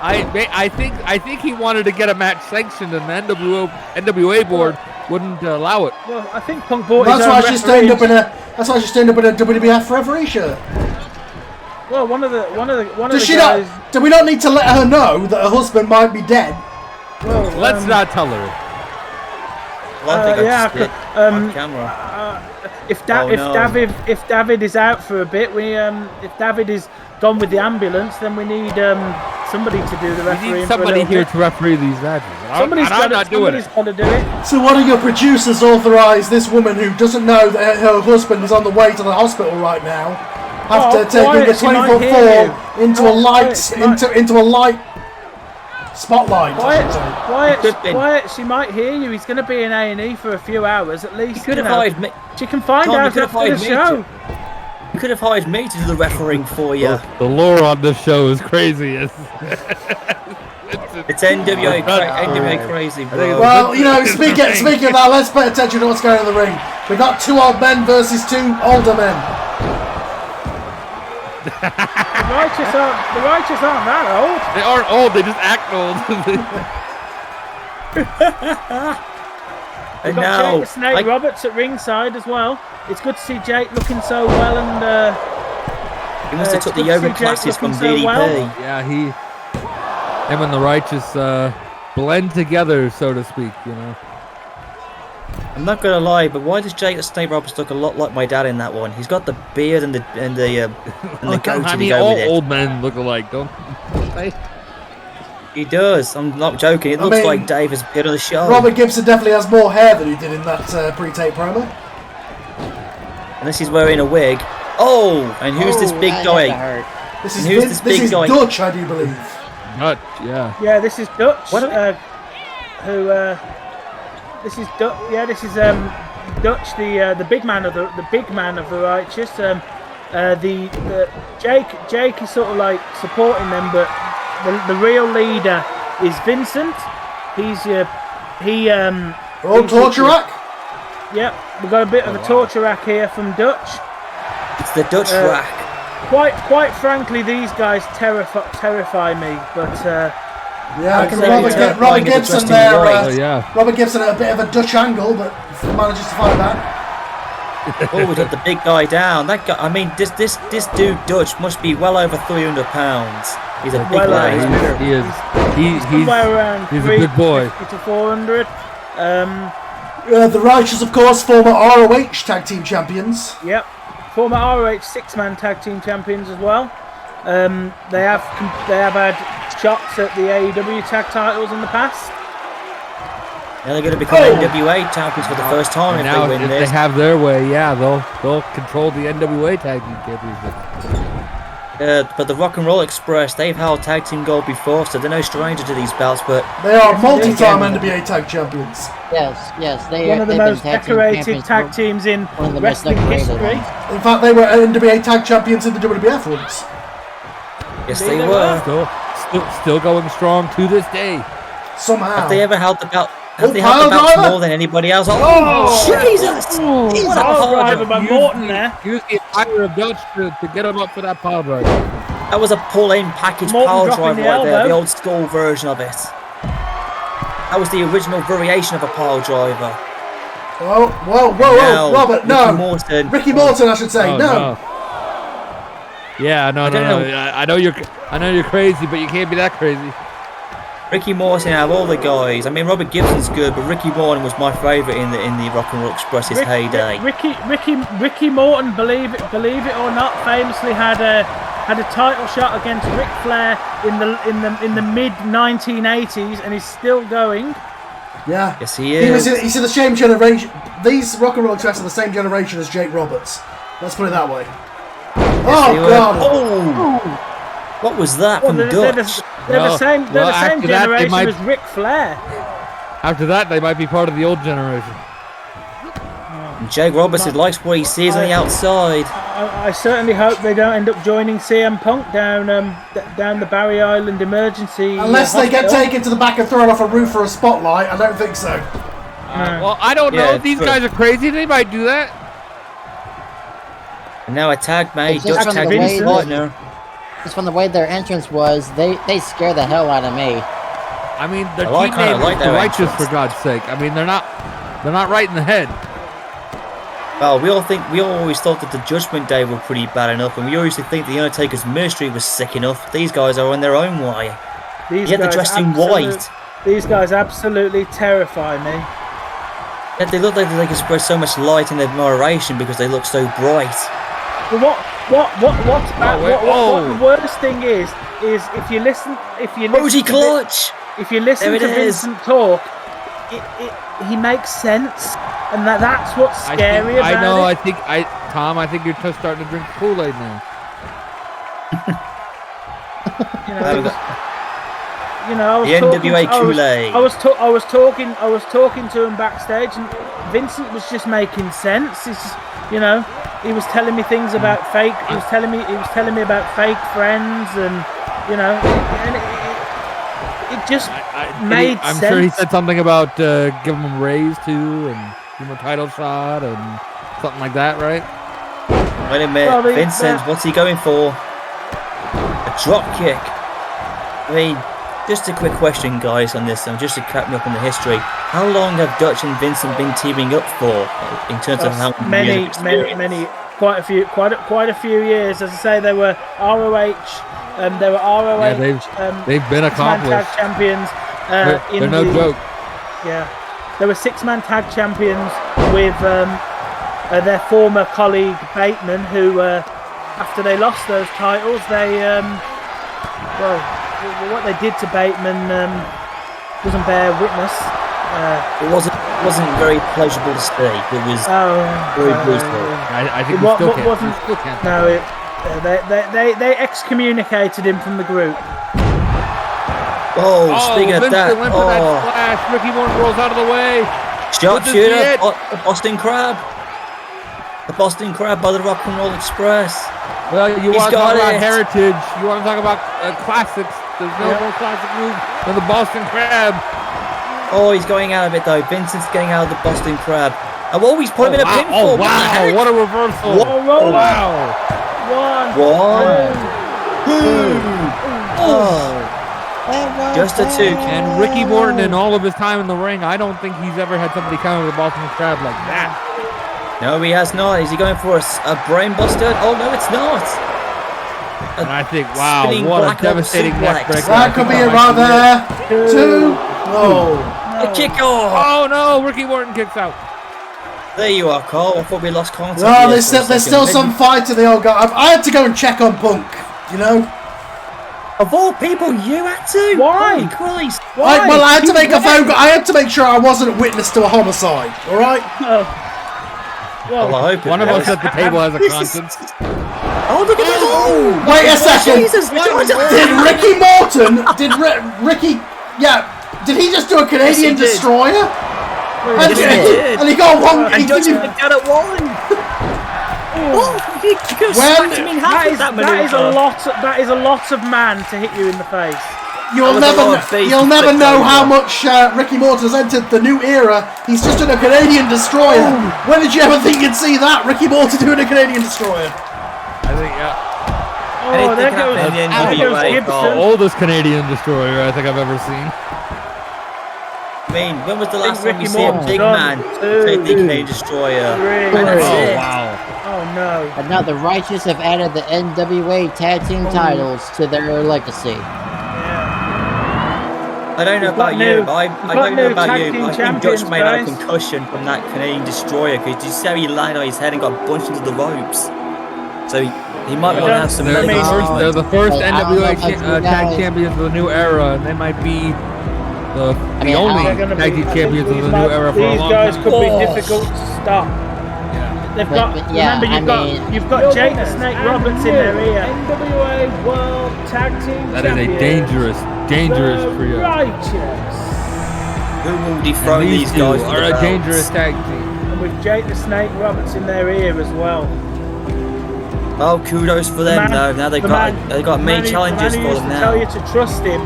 I think he wanted to get a match sanctioned, and the NWA board wouldn't allow it. Well, I think Punk bought That's his own why she's turned up referee. in a WWF referee shirt. Well, one of the Does she guys. not? Do we not need to let her know that her husband might be dead? Well, Let's not tell her. Well, I think I yeah, just did on camera. If no. David is out for a bit, if David is gone with the ambulance, then we need somebody to do the We refereeing. need for a somebody little here bit. to referee these matches. Somebody's I'm not doing it. got to do it. So why don't your producers authorise this woman who doesn't know that her husband is on the way to the hospital right now, after taking a 20-foot fall into a light spotlight? Quiet. She might hear you. He's going to be in A&E for a few hours at least. You could have hired me. She can find Tom, you out could have after the hired me show. You could have hired me to do the refereeing for you. The lore on this show is crazy. It's NWA crazy, bro. Well, you know, speaking of that, let's pay attention to what's going on in the ring. We got 2 old men versus 2 older men. The righteous aren't that old. They aren't old, they just act old. We've And got now, Jake the Snake Roberts at ringside as well. It's good to see Jake looking so well, and he must have took the good to see yoga Jake classes from looking so DDP. well. Yeah, him and the Righteous blend together, so to speak, you know. I'm not gonna lie, but why does Jake the Snake Roberts look a lot like my dad in that one? He's got the beard and the goatee. I mean, all old men look alike, don't they? He does. I'm not joking. It looks like Dave has appeared on the show. Robert Gibson definitely has more hair than he did in that pre-tape promo. Unless he's wearing a wig. Oh, and who's this big guy? This is Dutch, I do believe. Dutch, yeah. Yeah, this is Dutch. What This is Dutch. Yeah, this is Dutch, the big man of the Righteous. Jake is sort of like supporting them, but the real leader is Vincent. Torture rack. Yep, we've got a bit of a torture rack here from Dutch. It's the Dutch rack. Quite frankly, these guys terrify me, but yeah, I can Robert Gibson there. Robert Gibson at a bit of a Dutch angle, but manages to find that. Oh, we got the big guy down. That guy. I mean, this dude Dutch must be well over 300 pounds. He's a big guy. He is. He's a good boy. 350 to 400. The Righteous, of course, former ROH tag team champions. Yep, former ROH 6-man tag team champions as well. They have had shots at the AEW tag titles in the past. And they're going to become NWA champions for the first time if they win this. If they have their way, yeah, they'll control the NWA tag team championship. But the Rock and Roll Express, they've held tag team gold before, so they're no stranger to these belts. But they are multi-time NWA tag champions. Yes, they one of the most decorated tag teams in wrestling history. In fact, they were NWA tag champions in the WWF once. Yes, they were. Still going strong to this day. Somehow. Have they ever held the belt? Have they held the belt more than anybody else? Oh, Jesus! What a pile driver by Morton there. Use the entire of Dutch to get him up for that pile driver. That was a pull-in package pile driver right there, the old school version of it. That was the original variation of a pile driver. Whoa, Robert, no. Ricky Morton, I should say, no. Yeah, no. I know you're crazy, but you can't be that crazy. Ricky Morton out of all the guys. I mean, Robert Gibson's good, but Ricky Morton was my favourite in the Rock and Roll Express's heyday. Ricky Morton, believe it or not, famously had a title shot against Ric Flair in the mid 1980s, and he's still going. Yeah. Yes, he is. He's in the same generation. These Rock and Roll Express are the same generation as Jake Roberts. Let's put it that way. Yes, God! Oh. What was that from Dutch? They're the same generation as Ric Flair. After that, they might be part of the old generation. Jake Roberts likes what he sees on the outside. I certainly hope they don't end up joining CM Punk down the Barry Island emergency. Unless they get taken to the back and thrown off a roof for a spotlight, I don't think so. Well, I don't know. These guys are crazy. They might do that. And now a tag, mate. It's just Dutch from tag the way team that- partner. Just from the way their entrance was, they scare the hell out of me. I mean, their I team name like is the their Righteous, entrance. for God's sake. I mean, they're not right in the head. Well, we always thought that the Judgment Day were pretty bad enough, and we always think the Undertaker's ministry was sick enough. These guys are on their own way. These Yet they're guys dressed in absolute- white. These guys absolutely terrify me. Yet they look like they can spread so much light and admiration because they look so bright. Well, what the worst thing is if you listen Rosie Clutch! if you listen There to it is. Vincent talk, he makes sense, and that's what's scary about it. Tom, I think you're just starting to drink Kool-Aid now. You know, I was The talking, NWA Kool-Aid. I was talking to him backstage, and Vincent was just making sense. It's just, he was telling me things about fake. He was telling me about fake friends, and and it just made I'm sense. sure he said something about giving him a raise too, and give him a title shot, and something like that, right? Wait a minute, Vincent, what's he going for? A drop kick. I mean, just a quick question, guys, on this, just to cap me up on the history. How long have Dutch and Vincent been teaming up for, in terms of how many, quite a few years. As I say, they were ROH. They were ROH. Yeah, they've been accomplished. Tag champions. They're no joke. Yeah, they were 6-man tag champions with their former colleague Bateman, who, after they lost those titles, they what they did to Bateman doesn't bear witness. It wasn't very pleasurable to see. It was very brutal. I think we still can't. No, they excommunicated him from the group. Speaking of that, went for that splash. Ricky Morton rolls out of the way. Sharpshooter, the Boston Crab. The Boston Crab by the Rock and Roll Express. Well, you want to talk about heritage. You want to talk about classics. There's no more classic move than the Boston Crab. Oh, he's going out of it though. Vincent's getting out of the Boston Crab. And he's put him in a pinfall. Oh, wow. What a reversal. Whoa. Wow. One. Just a 2. And Ricky Morton, in all of his time in the ring, I don't think he's ever had somebody counter the Boston Crab like that. No, he has not. Is he going for a brain buster? Oh, no, it's not. And I think, wow, what a devastating neck breaker. That could be it right there. 2. No. A kick off. Oh, no, Ricky Morton kicks out. There you are, Cole. I thought we lost contact. No, there's still some fight to the old guy. I had to go and check on Punk, Of all people, you had to? Why? Holy Christ. I had to make a phone call. I had to make sure I wasn't a witness to a homicide. All right. Well, I hope one of us at the table has a conscience. Oh, look at that! Oh, wait a second. Jesus, did Ricky Morton? Ricky? Yeah. Did he just do a Canadian destroyer? Yes, he did. And he got one. And Dutch went down at 1. He could have smacked him in half with that maneuver. That is a lot of man to hit you in the face. You'll never know how much Ricky Morton has entered the new era. He's just done a Canadian destroyer. When did you ever think you'd see that? Ricky Morton doing a Canadian destroyer? I think, Oh, there goes Gibson. The oldest Canadian destroyer I think I've ever seen. I mean, when was the last time Ricky you see a Morton big man take the Canadian destroyer? Three. And that's it. Wow. Oh no. And now the Righteous have added the NWA tag team titles to their legacy. I don't know about you, but I don't know about you, but I think champions, Dutch may have a guys. concussion from that Canadian destroyer because you see how he landed on his head and got bunched into the ropes. So he might want to have some medical They're the first Hey, I don't know NWA about you tag guys. champions of the new era, and they might be the only They're gonna tag team be- champions of these the new era for a These long guys time. could be difficult to stop. They've got. But yeah, remember, you've got Jake the Snake Roberts in their ear. NWA World Tag Team That is a Champions, dangerous the trio. Righteous. Who will And dethrone these these two guys? are a dangerous tag team. And with Jake the Snake Roberts in their ear as well. Oh, kudos for them though. Now they've got many challenges for them Tell you now. to trust him.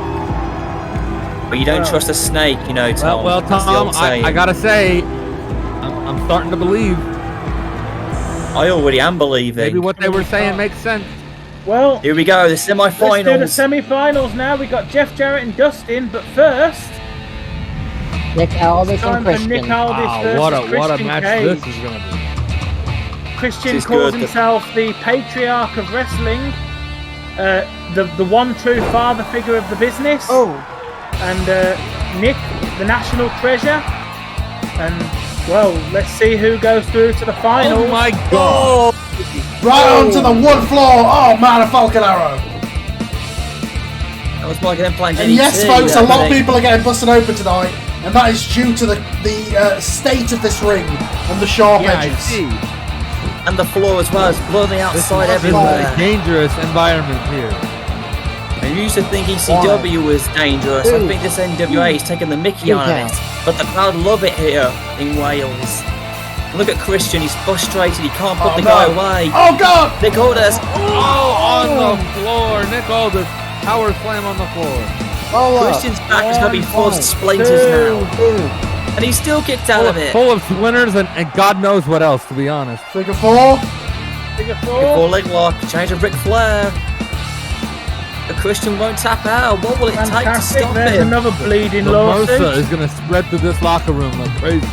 But you don't trust a snake, Tom. Well, That's the Tom, old saying. I gotta say, I'm starting to believe. I already am believing. Maybe what they were saying makes sense. Well, Here we go, the let's do the semi-finals. semi-finals now. We got Jeff Jarrett and Dustin, but first, Nick Aldis time and for Nick Christian. Aldis versus What a Christian match Cage. this is gonna be. Christian This is calls good. himself the patriarch of wrestling, the one true father figure of the business. Oh, And Nick, the national treasure. And well, let's see who goes through to the finals. Oh my god! Right onto the wood floor. Oh man, a Falcon Arrow. That was like them playing And yes, DDT, folks, a lot of everything. people are getting busted open tonight, and that is due to the state of this ring and the sharp Yeah, I edges. see. And the floor as well, it's blood on the This outside is everywhere. a dangerous environment here. I used to think ECW was dangerous. I think this NWA is taking the mickey on it. But the crowd love it here in Wales. Look at Christian, he's frustrated, he can't put the guy away. Oh god! Nick Aldis. Oh, on the floor. Nick Aldis. Power slam on the floor. Christian's back is going to be full of splinters now. And he's still kicked out of it. Full of splinters and God knows what else, to be honest. Figure four. Figure Full four. leg lock, change of Ric Flair. The Christian won't tap out. What will it take to Fantastic. stop There's him? another bleeding Mimosa lawsuit. is going to spread through this locker room like crazy.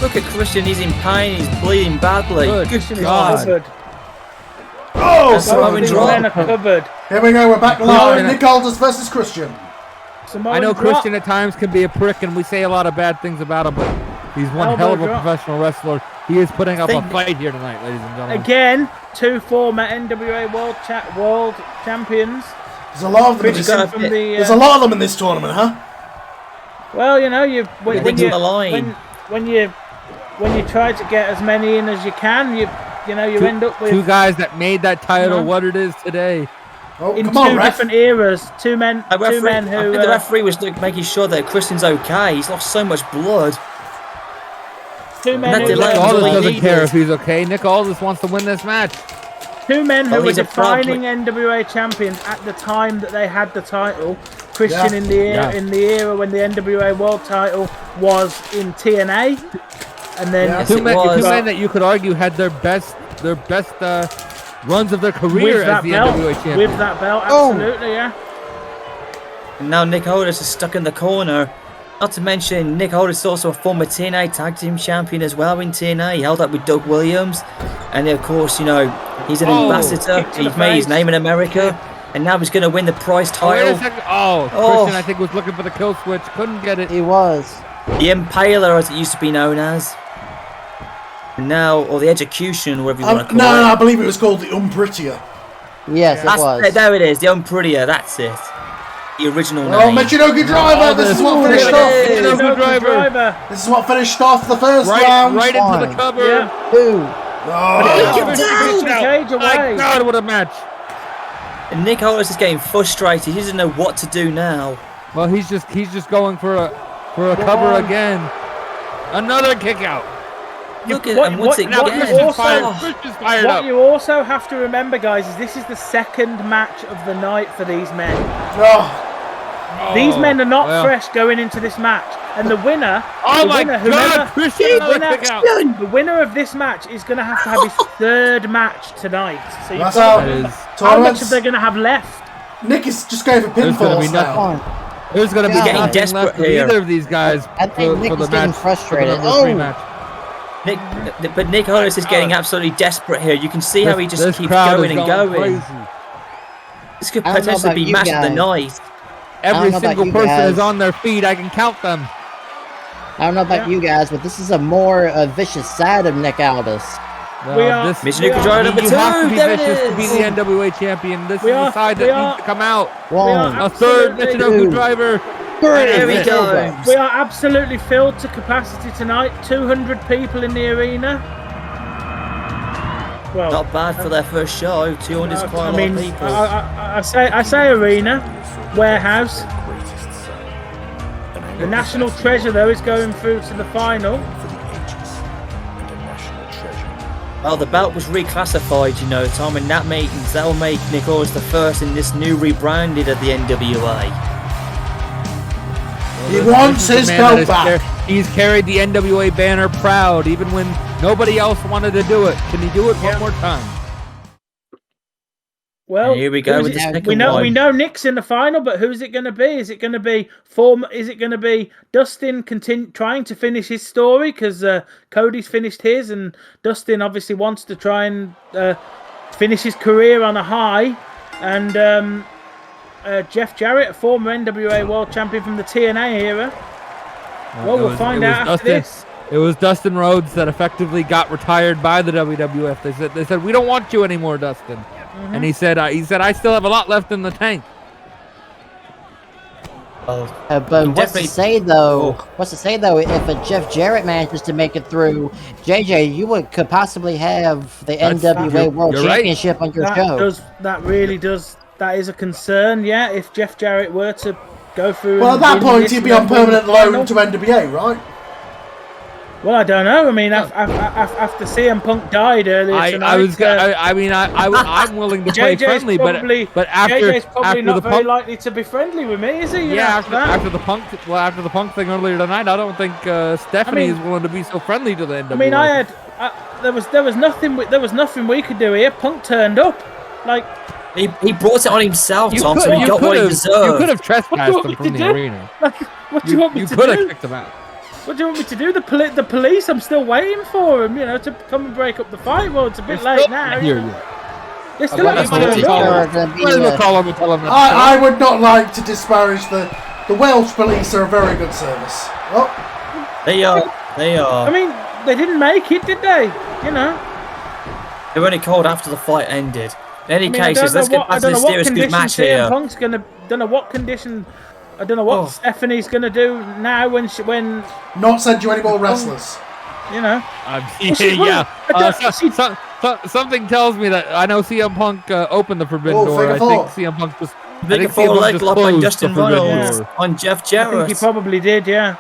Look at Christian, he's in pain, he's bleeding badly. Good Christian is God. covered. Oh, That's so Samoan These drop. men are covered. here we go. We're back live. Yeah. Nick Aldis versus Christian. Samoan I know drop. Christian at times can be a prick and we say a lot of bad things about him, but he's one Elbow hell of a drop. professional wrestler. He is putting up a Think- fight here tonight, ladies and gentlemen. Again, two former NWA World Champions. There's a lot of them. In Christian's this, got a From bit- the, there's a lot of them in this tournament, huh? well, you know, when Everything's you on the line. when you try to get as many in as you can, you end up with Two guys that made that title Yeah. what it is today. Oh, in come two on, ref. different eras. Two men I who. think the referee was making sure that Christian's okay. He's lost so much blood. Two men that who delay Nick was were, all Aldis he doesn't care needed. if he's okay. Nick Aldis wants to win this match. two men who Well, were he's a defining problem. NWA champions at the time that they had the title. Christian Yeah. in the era when the NWA World Title was in TNA, and then Yeah. Yes, Two it men was. that you could argue had their best runs of their career with as that the belt, NWA champion. with that belt, absolutely, yeah. And now Nick Aldis is stuck in the corner. Not to mention, Nick Aldis is also a former TNA Tag Team Champion as well in TNA. He held up with Doug Williams. And of course, he's an ambassador. kick to the He's made his face. name in America. And now he's going to win the prize Oh, wait a title. second. Oh, Oh. Christian, I think, was looking for the kill switch. Couldn't get it. he was. The Impaler, as it used to be known as. And now, or the Execution, whatever you want to call No, it. I believe it was called the Unprettier. Yes, it was. There it is, the Unprettier, that's it. The original Oh, name. Michinoku Driver. This is what finished There off. it is. Michinoku Driver. This is what finished off the first Right round. into the Fine. cover. Yeah. Two. Oh, Push the cage My away. God, what a match. And Nick Aldis is getting frustrated. He doesn't know what to do now. Well, he's just going for a cover again. Another kick out. Look at what- him once what- it what again. you also- Christian's fired What up. you also have to remember, guys, is this is the second match of the night for these men. oh. These men are not well. fresh going into this match, and the winner, Oh the my winner, God, whoever, Christian, the another winner, kick out. the winner of this match is going to have his third match tonight. So you've That's got how to remember how much tournaments. are they going to have left? Nick is just going for There's gonna be pinfalls nothing. now. Fine. There's going to be Getting nothing desperate left of here. either of these guys I think Nick for the is getting match. frustrated. For the three Oh. match. But Nick Aldis is getting absolutely desperate here. You can see how he just This keeps crowd going is and going going. crazy. This could I don't know potentially about be you match of the guys. night. Every know about single you person guys. is on their feet. I can count them. I don't know about you guys, but this is a more vicious side of Nick Aldis. We are- this, Miss we Nuka are- Driver number you two. have to be There it vicious to be is. the NWA champion. This We is are- the side we that are- needs to come out. One, A third Absolutely. Michinoku Two. driver. There we three. go. We are absolutely filled to capacity tonight. 200 people in the arena. Well, Not bad for their first show. 200 is quite a lot of people. I say arena, warehouse. The national treasure though is going through to the final. Well, the belt was reclassified, you know, Tom, and that means that'll make Nick Aldis the first in this new rebranded of the NWA. He wants This is his the man belt that back. He's carried the NWA banner proud, even when Nobody else wanted to do it. Can he do it one more time? Well, here we go with the second we one. know Nick's in the final, but who's it going to be? Is it going to be Dustin trying to finish his story because Cody's finished his, and Dustin obviously wants to try and finish his career on a high, and Jeff Jarrett, a former NWA World Champion from the TNA era. Well, we'll find out after this. It was Dustin Rhodes that effectively got retired by the WWF. They said we don't want you anymore, Dustin. And he said I still have a lot left in the tank. But what's to say though? What's to say though? If a Jeff Jarrett manages to make it through, JJ, you could possibly have the NWA World Championship on your show. That is a concern. Yeah, if Jeff Jarrett were to go through. Well, at that point, he'd be on permanent loan to NWA, right? Well, I don't know. I mean, after CM Punk died earlier tonight, I'm willing to play friendly, but after JJ's probably not the very Punk, likely to be friendly with me, is he? After the Punk thing earlier tonight, I don't think Stephanie is willing to be so friendly to the NWA. I mean, there was nothing we could do here. Punk turned up, like. He brought it on himself, Tom, so he got what he deserved. You could have trespassed him from the arena. What do you want me to do? You could have kicked him out. What do you want me to do? The police, I'm still waiting for him, to come and break up the fight. Well, it's a bit late now. They're still I would not like to disparage the Welsh police are a very good service. Oh. They are. I mean, they didn't make it, did they? They were only called after the fight ended. In any case, let's get back to this serious good match here. I don't know what Stephanie's gonna do now when not send you any more wrestlers. Something tells me that I know CM Punk opened the forbidden door. I think CM Punk just leg lock on Justin Reynolds on Jeff Jarrett. I think he probably did, yeah.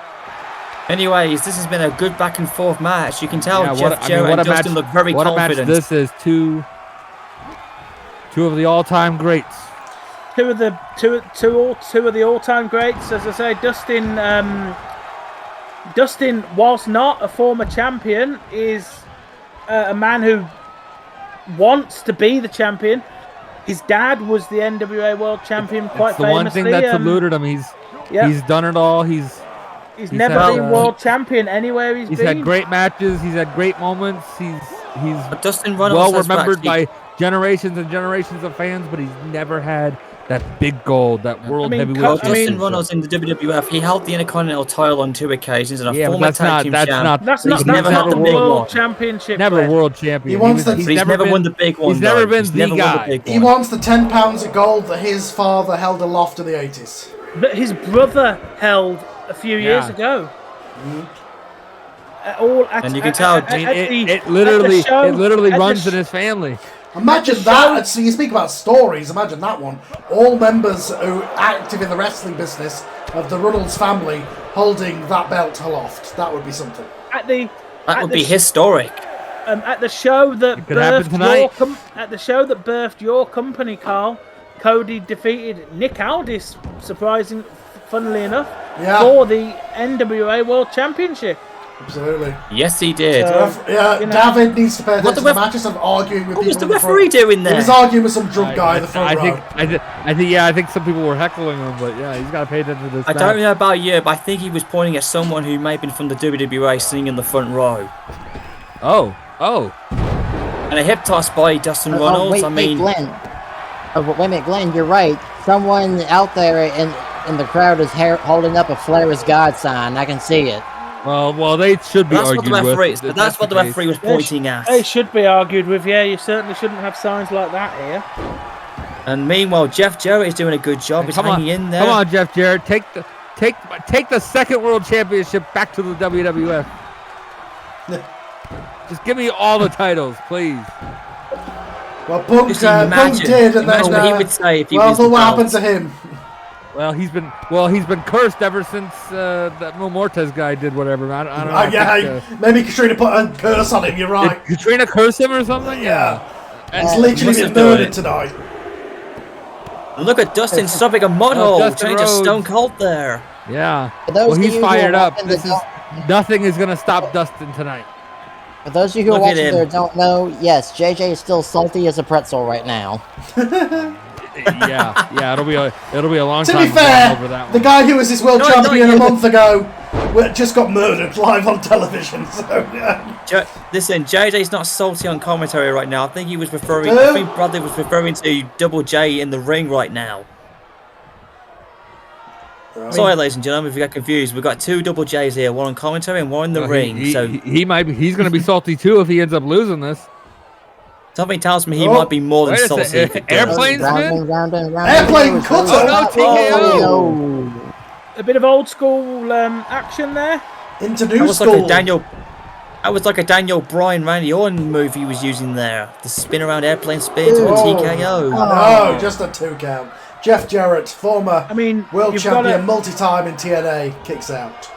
Anyways, this has been a good back and forth match. You can tell Jeff Jarrett and Dustin look very confident. What a match this is! Two of the all-time greats. Two of the all-time greats. As I say, Dustin, whilst not a former champion, is a man who wants to be the champion. His dad was the NWA World Champion, quite famously. The one thing that's eluded him. He's done it all. He's never been world champion anywhere he's been. He's had great matches. He's had great moments. He's Dustin well remembered by generations and generations of fans, but he's never had that big gold, that world heavyweight. Dustin Reynolds in the WWF, he held the Intercontinental title on 2 occasions and a former tag team champ. That's never had the world championship. Never world champion. He's never won the big one. He's never been the guy. He wants the 10 pounds of gold that his father held aloft in the 80s. That his brother held a few years ago. And you can tell it literally runs in his family. Imagine that. So you speak about stories. Imagine that one. All members who are active in the wrestling business of the Runnels family holding that belt aloft. That would be something. That would be historic. At the show that birthed your company, Carl, Cody defeated Nick Aldis, funnily enough, for the NWA World Championship. Absolutely. Yes, he did. David needs to pay attention to the match instead of arguing with people. What was the referee doing there? He was arguing with some drunk guy in the front row. I think some people were heckling him, but he's got to pay attention to this. I don't know about you, but I think he was pointing at someone who may have been from the WWA sitting in the front row. Oh. And a hip toss by Dustin Reynolds. Wait, Glenn, you're right. Someone out there in the crowd is holding up a Flair is God sign. I can see it. Well, they should be argued with. That's what the referee was pointing at. They should be argued with, yeah. You certainly shouldn't have signs like that here. And meanwhile, Jeff Jarrett is doing a good job. He's hanging in there. Come on, Jeff Jarrett. Take the second world championship back to the WWF. Just give me all the titles, please. Well, Punk did, and then what he would say if he was what happened to him? Well, he's been cursed ever since that Mil Mortes guy did whatever. I don't know. Maybe Katrina put a curse on him. You're right. Did Katrina curse him or something? Yeah. He's literally been murdered tonight. And look at Dustin stopping a mud hole, trying to Stone Cold there. Yeah. Well, he's fired up. Nothing is gonna stop Dustin tonight. For those of you who are Look at watching him. there don't know, yes, JJ is still salty as a pretzel right now. yeah, it'll be a long To time be fair, over that the one. guy who was his world No, champion not a you. month ago just got murdered live on television. So yeah. Listen, JJ's not salty on commentary right now. I think he was referring. Who? I think Bradley was referring to Double J in the ring right now. Sorry, ladies and gentlemen, if you got confused, we've got 2 Double J's here, one on commentary and one in the ring. He's So going to be salty too if he ends up losing this. something tells me he might be more than Wait a salty. second, if he does. airplane spin? Round and round. Airplane cutter. Oh, no, no. A bit of old school action there. Into That new was school. like a Daniel. That was like a Daniel Bryan Randy Orton move he was using there. The spin around airplane spin to a TKO. No, just a 2 count. Jeff Jarrett, former world you've champion, gotta- multi-time in TNA, kicks out.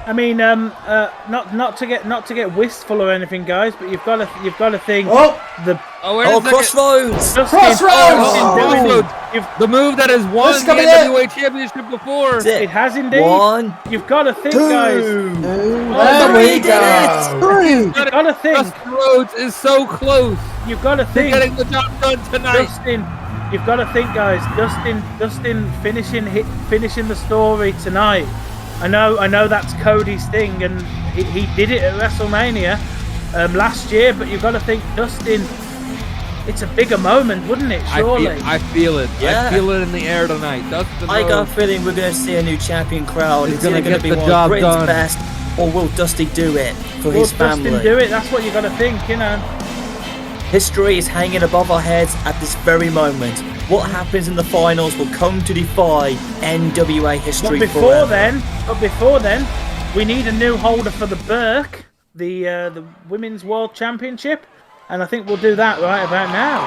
I mean, not to get wistful or anything, guys, but you've got to think Oh, Crossroads! Crossroads! The move that has won the NWA Championship before. It has indeed. 1, You've got to think, 2. guys. There we go. You've got to think. Crossroads is so close. You've got to They're think. getting the job done tonight. Dustin, you've got to think, guys. Dustin finishing the story tonight. I know that's Cody's thing, and he did it at WrestleMania last year. But you've got to think, Dustin. It's a bigger moment, wouldn't it? Surely. I feel it. Yeah. I feel it in the air tonight. Dustin I got a Rhodes. feeling we're going to see a new champion crowd. He's It's gonna either going to get be the one job of Britain's done. best, or will Dusty do it for his family? Dustin do it. That's what you got to think, you know. History is hanging above our heads at this very moment. What happens in the finals will come to defy NWA history But forever. before then, we need a new holder for the Burke, the Women's World Championship, and I think we'll do that right about now.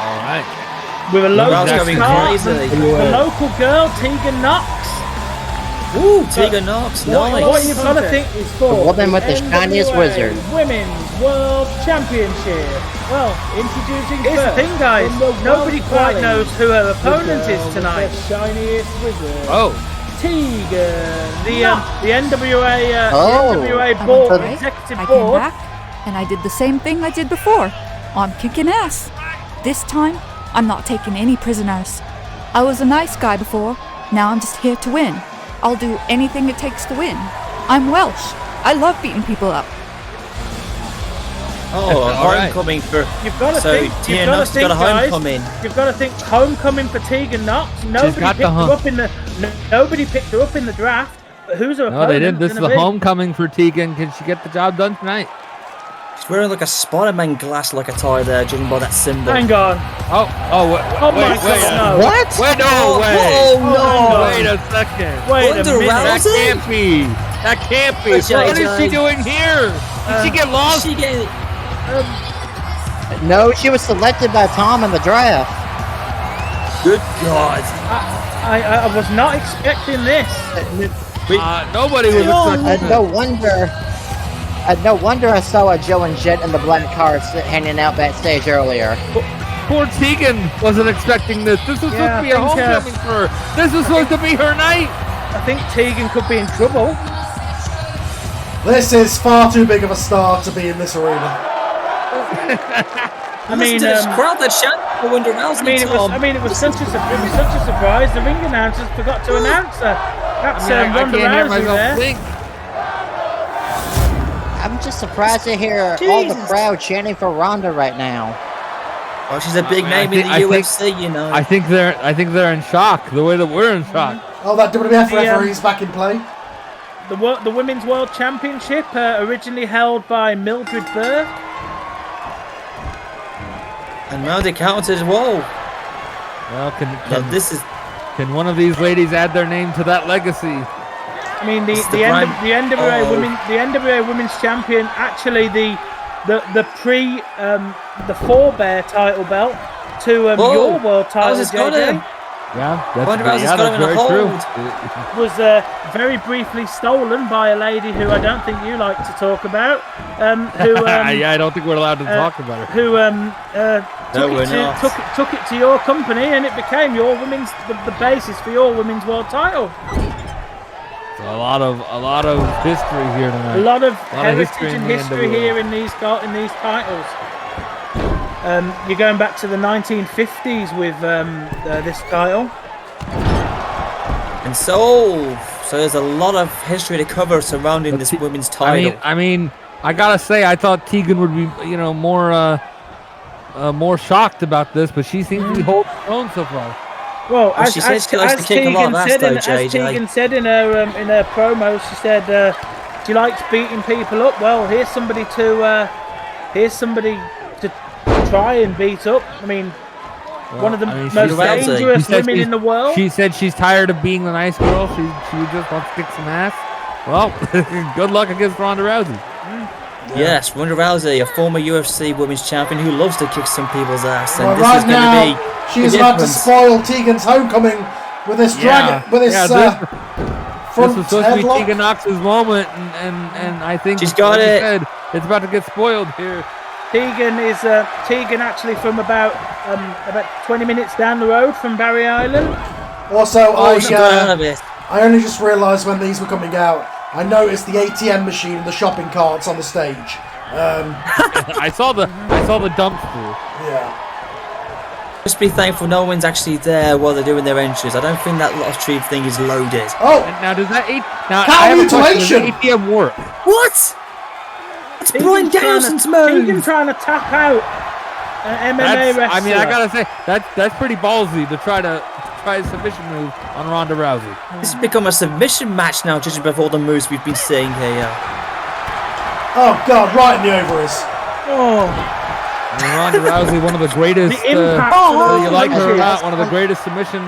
All right. With a local going star, crazy. the local girl, Tegan Knox. Ooh, Tegan Knox, nice. What you've got to think is for The woman with the shiniest NWA wizard. Women's World Championship. Well, introducing here's the thing, guys. Nobody quite knows who her opponent is tonight. Shiniest wizard. Oh. Tegan, the NWA, Oh. NWA I'm board, on break. executive I came board. back and I did the same thing I did before. I'm kicking ass. This time, I'm not taking any prisoners. I was a nice guy before. Now I'm just here to win. I'll do anything it takes to win. I'm Welsh. I love beating people up. Oh, All right. homecoming for. You've got to So think. Tegan You've got to Knox has think, got a guys. homecoming. You've got to think. Homecoming for Tegan Knox. Nobody got picked the her up in the. Nobody picked her up in the draft. But who's her No, opponent? they didn't. This is gonna the be? homecoming for Tegan. Can she get the job done tonight? She's wearing like a Spider-Man glass-like attire there, driven by that symbol. Hang on. Oh, Oh my wait, God, no. What? Wait, no, Oh, wait. oh, no. Wait a second. Wait a Ronda minute. That Rousey? can't be. That can't be. What's What that, is she Johnny? doing here? Did she get lost? She get No, she was selected by Tom in the draft. Good God. I was not expecting this. Nobody was expecting And this. no wonder I saw Joe and Jet in the black car hanging out backstage earlier. Poor Tegan wasn't expecting this. This was supposed to be a I think, homecoming for her. This was supposed to be her night. I think Tegan could be in trouble. This is far too big of a star to be in this arena. I mean, Listen to this crowd that shouted for Ronda Rousey, it was such a surprise. The ring announcers forgot to announce her. That's I Ronda can't hear Rousey myself there. think. I'm just surprised to hear all the crowd chanting for Ronda right now. Oh, she's a big name in the UFC, you know. I think they're in shock. The way that we're in shock. Oh, that WWF referee's back in play. The Women's World Championship, originally held by Mildred Burke. And now they count as well. Well, can one of these ladies add their name to that legacy? I mean, the Oh. NWA Women's Champion, actually the forebear title belt to your world title, How's got JJ, him? Yeah, Ronda Rousey's got him in a very hold. true. was very briefly stolen by a lady who I don't think you like to talk about. Yeah, I don't think we're allowed to talk about her. Who we're not. took it to your company, and it became the basis for your women's world title. So a lot of history here tonight. A lot of history heritage in and the history NWA. here in these titles. You're going back to the 1950s with this title. And so there's a lot of history to cover surrounding this women's title. I mean, I gotta say, I thought Tegan would be, more shocked about this, but she seems to be holding her own so far. Well, as she says she likes to kick a lot of ass, though, JJ. As Tegan said in her promo, she said she likes beating people up. Well, here's somebody to try and beat up. I mean, one of the most dangerous women in the world. She said she's tired of being the nice girl. She just wants to kick some ass. Well, good luck against Ronda Rousey. Yeah. Yes, Ronda Rousey, a former UFC Women's Champion who loves to kick some people's ass, and well, this is going to be. She's about to spoil Tegan's homecoming with this dragon, with this front This was supposed to be headlock. Tegan Knox's moment, and I think she's got it. Said, it's about to get spoiled here. Tegan is Tegan actually from about 20 minutes down the road from Barry Island. Also, I only just realised when these were coming out. I noticed the ATM machine and the shopping carts on the stage. I saw the dumpster. Yeah. Just be thankful no one's actually there while they're doing their entries. I don't think that lottery thing is loaded. Oh! Now does that now cow I have a question. mutilation! Does the ATM work? What? It's Brian Dawson's move. Tegan trying to tap out an MMA wrestler. I mean, I gotta say that's pretty ballsy to try a submission move on Ronda Rousey. This has become a submission match now, judging by all the moves we've been seeing here. Oh God! Right in the ovaries. Oh. And Ronda Rousey, one of the greatest. The impact whether you like her or not, one of the greatest submission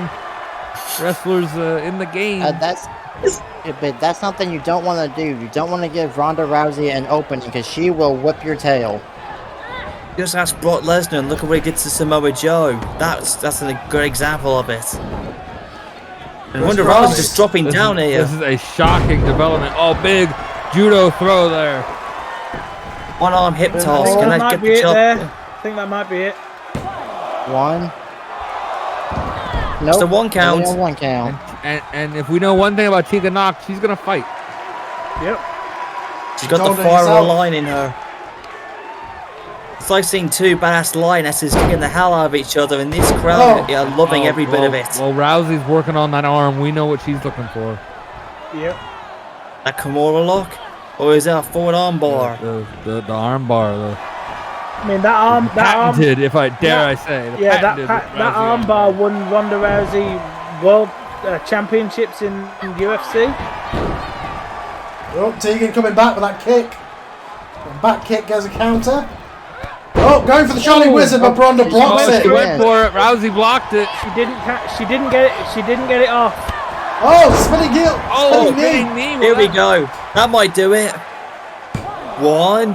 wrestlers in the game. But that's something you don't want to do. You don't want to give Ronda Rousey an opening because she will whip your tail. Just ask Brock Lesnar and look at what he did to Samoa Joe. That's a good example of it. And Ronda Rousey just dropping down here. This is a shocking development. Oh, big judo throw there. One arm hip toss. That Can I might get be the it job? there. I think that might be it. One. Nope. It's the one count. Only a one count. And if we know one thing about Tegan Knox, she's gonna fight. Yep. She's got the fire on the line in her. It's like seeing two badass lionesses kicking the hell out of each other, and this crowd are loving every bit of it. Well, Rousey's working on that arm. We know what she's looking for. Yep. That Kimura lock? Or is that a forward arm bar? The arm bar, though. I mean, that arm. Patented, if I dare I say. That arm bar won Ronda Rousey World Championships in UFC. Oh, Tegan coming back with that kick. The back kick gets a counter. Oh, going for the Shining Wizard, but Ronda blocks it. She went for it. Rousey blocked it. She didn't get it. She didn't get it off. Oh, spinning heel. Oh, spinning knee. Here we go. That might do it. One.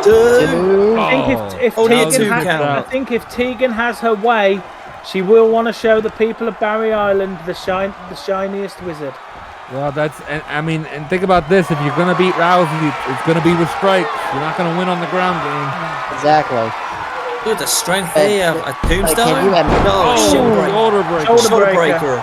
Two. I think if Tegan has her way, she will want to show the people of Barry Island the shiniest wizard. Well, and think about this. If you're gonna beat Rousey, it's gonna be with strikes. You're not gonna win on the ground game. Exactly. Dude, the strength there. A tombstone? Shoulder breaker.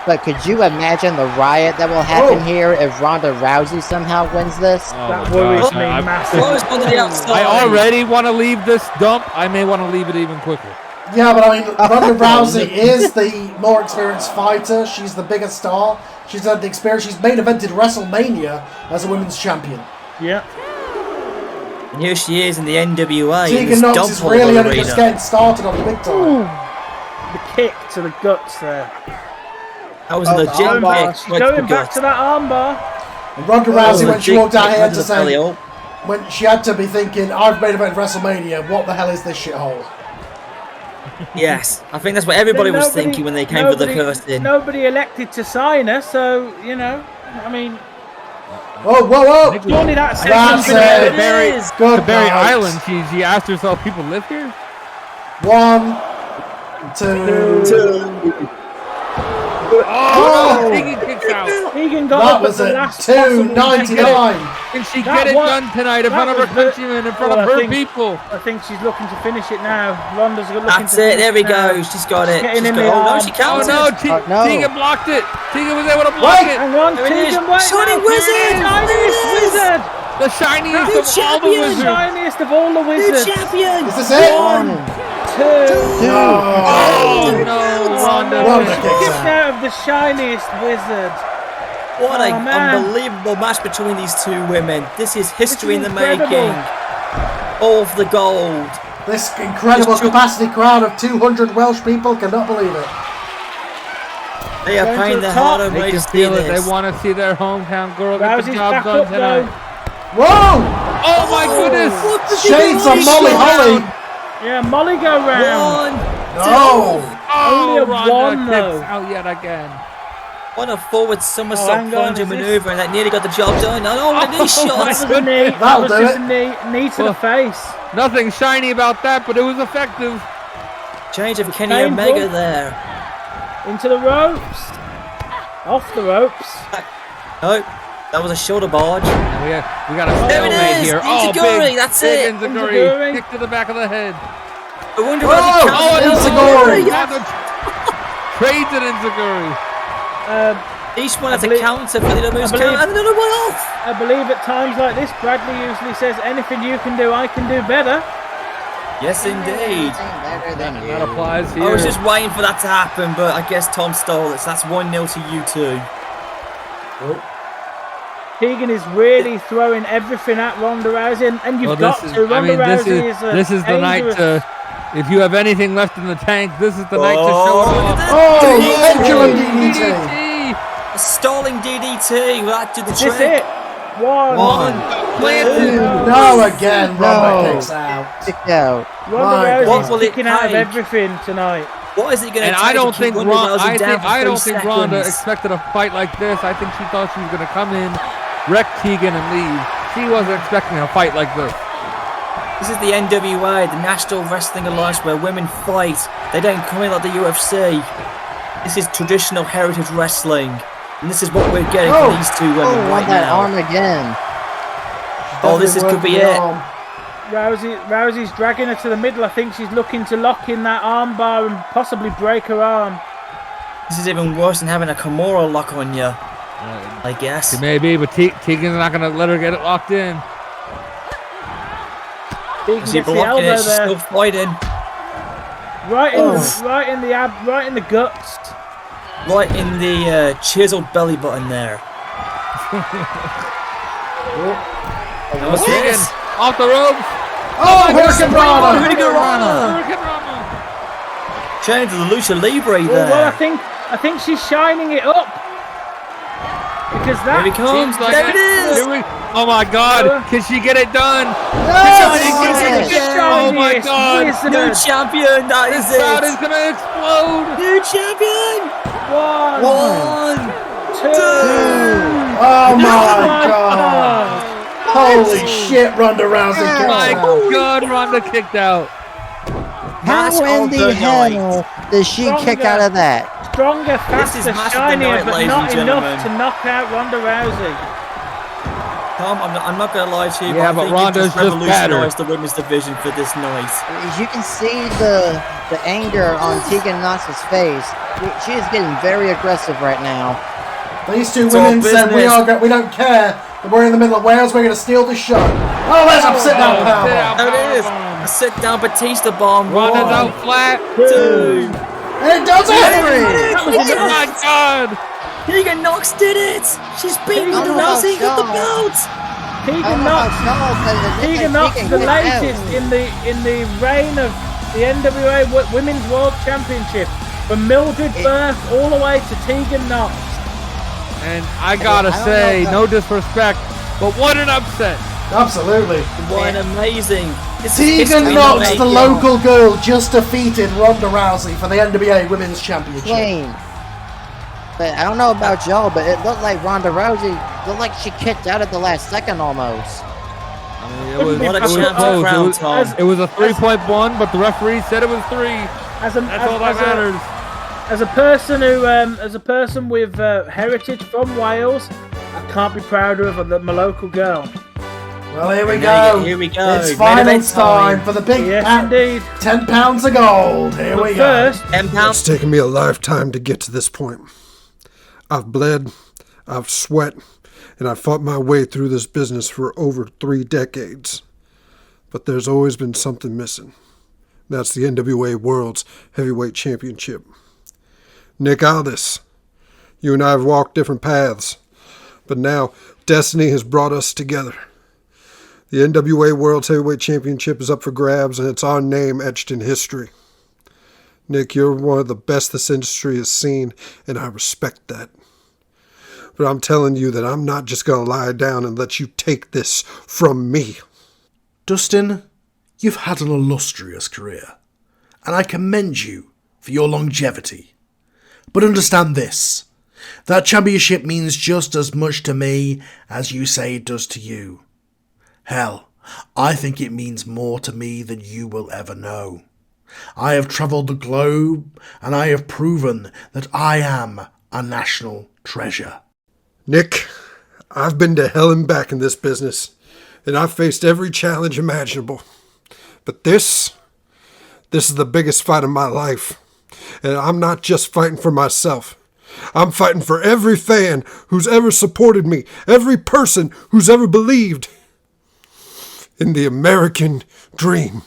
But could you imagine the riot that will happen here if Ronda Rousey somehow wins this? That worries me massively. I already want to leave this dump. I may want to leave it even quicker. Yeah, but I mean, Ronda Rousey is the more experienced fighter. She's the bigger star. She's had the experience. She's main evented WrestleMania as a women's champion. Yeah. And here she is in the NWA. Tegan Knox is really only just getting started on the big time. The kick to the guts there. That was a legit kick. She's going back to that armbar. And Ronda Rousey, when she walked out here to say, when she had to be thinking, I've made event WrestleMania, what the hell is this shithole? Yes, I think that's what everybody was thinking when they came for the first in. Nobody elected to sign her, so, you know, I mean... Whoa! Surely that's it. To Barry Island, she asked herself, people live here? 1, 2... Oh! Tegan kicks out. Tegan got That up was at the at last possible. $2.99. Can she get it done tonight in front of her countrymen, in front of her people? I think she's looking to finish it now. Ronda's looking That's to it. finish There we now. go. She's got it. Getting She's in got, the oh no, arm. she Oh counted. no, no. Tegan blocked it. Tegan was able to block it. Hang on, There it is. Tegan, wait Shiny now. wizard. Shiniest wizard. The shiniest New of all the champion. wizards. Shiniest of all the New wizards. champion. Is this it? 1, 2. Oh no, Ronda. Ronda kicks Kicked out. out of the shiniest wizard. What an man. unbelievable match between these two women. This is history in the incredible. making. All of the gold. This incredible capacity crowd of 200 Welsh people cannot believe it. They are Going to paying the their top. hard-earned They way can to see feel it. this. They want to see their hometown girl get the Rousey's job back done up though. tonight. Whoa! Oh my goodness! Shades of Molly Holly. Yeah, Molly go round. No. Only a Ronda one, kicks though. out yet again. What a forward somersault hang on, plunger is this- maneuver, and that nearly got the job done. Oh, a knee shot. That was a knee. That That'll was do just it. a knee to the face. Nothing shiny about that, but it was effective. Change of Kenny painful. Omega there. Into the ropes. Off the ropes. No, that was a shoulder barge. We got a There it stalemate is. here. Enziguri, Big, that's big it. Enziguri. Enziguri. Kick to the back of the head. I wonder Whoa! what he counted. Enziguri. Ronda trades it Enziguri. Each one has a believe- counter for the other moves I believe- count, and another one off. I believe at times like this, Bradley usually says, anything you can do, I can do better. Yes, indeed. Better than you. That applies here. I was just waiting for that to happen, but I guess Tom stole it, so that's 1-0 to you two. Keegan is really throwing everything at Ronda Rousey, and you've got to. Ronda Rousey is a this is the night dangerous- to. If you have anything left in the tank, this is the night to show it look at off. that. Oh, pendulum DDT. DDT. A stalling DDT. Well, that did the Is trick. this it? One. Planted. No, again. Ronda No. kicks out. Kicked out. Ronda What Rousey's will it kicking out of take? everything tonight. What is it going to And take I don't to keep think Ronda Rousey down for I 3 don't think Ronda seconds? expected a fight like this. I think she thought she was going to come in, wreck Tegan, and leave. She wasn't expecting a fight like this. This is the NWA, the National Wrestling Alliance, where women fight. They don't come in like the UFC. This is traditional heritage wrestling. And this is what we're getting from these two women Oh, right that now. arm again. Oh, this is, could be it. Rousey's dragging her to the middle. I think she's looking to lock in that arm bar and possibly break her arm. This is even worse than having a Kimura lock on you, I guess. She may be, but Tegan's not going to let her get it locked in. Tegan Is he gets the blocking elbow it? She's there. still fighting. Right in the ab, right in the guts. Right in the chiseled belly button there. What's Tegan, this? off the ropes. Oh, Hurricane Rana. Hurricane Rana. Hurricane Rana. Change to the Lucha Libre there. Well, I think she's shining it up. Because that Here he comes. Seems like There it is. Oh my God! Can she get it done? Oh my God. New champion. That is This crowd it. is gonna explode. New champion. One, 1, 2. Oh my god. Holy shit, Ronda Rousey Oh kicks my out. God! Ronda kicked out. Match How in of the the night. hell does she kick out of that? stronger, This is faster, match of the shinier, night, but ladies not and enough gentlemen. to knock out Ronda Rousey. Tom, I'm not going to lie to you, Yeah, but I but think Ronda's you've just better. revolutionised the women's division for this night. As you can see the anger on Tegan Knox's face. She is getting very aggressive right now. These two It's all women said business. we don't care that we're in the middle of Wales, we're going to steal the show. Oh, there's a sit down power. There it is. A sit down Batista bomb. Ronda's 1, out flat. 2. It does it! Oh my God! Tegan Knox did it. She's beaten Ronda Rousey with the belt. Tegan Knox, the latest in the reign of the NWA Women's World Championship, from Mildred Burke all the way to Tegan Knox. And I gotta say, no disrespect, but what an upset! Absolutely. What an amazing. This is history Tegan in Knox, the making. local girl, just defeated Ronda Rousey for the NWA Women's Championship. Plain. But I don't know about y'all, but it looked like Ronda Rousey looked like she kicked out at the last second almost. It was, What a it was champ close. crown, Tom. It was a 3-point one, but the referee said it was 3. That's all that matters. As a person with heritage from Wales, I can't be prouder of my local girl. Well, here we go. Here we go. It's finals time for the big indeed. £10 of gold. Here we go. £10. It's taken me a lifetime to get to this point. I've bled, I've sweat, and I've fought my way through this business for over 3 decades. But there's always been something missing. That's the NWA World's Heavyweight Championship. Nick Aldis, you and I have walked different paths, but now destiny has brought us together. The NWA World's Heavyweight Championship is up for grabs, and it's our name etched in history. Nick, you're one of the best this industry has seen, and I respect that. But I'm telling you that I'm not just going to lie down and let you take this from me. Dustin, you've had an illustrious career, and I commend you for your longevity. But understand this, that championship means just as much to me as you say it does to you. Hell, I think it means more to me than you will ever know. I have travelled the globe, and I have proven that I am a national treasure. Nick, I've been to hell and back in this business, and I've faced every challenge imaginable. But this is the biggest fight of my life. And I'm not just fighting for myself. I'm fighting for every fan who's ever supported me, every person who's ever believed in the American dream.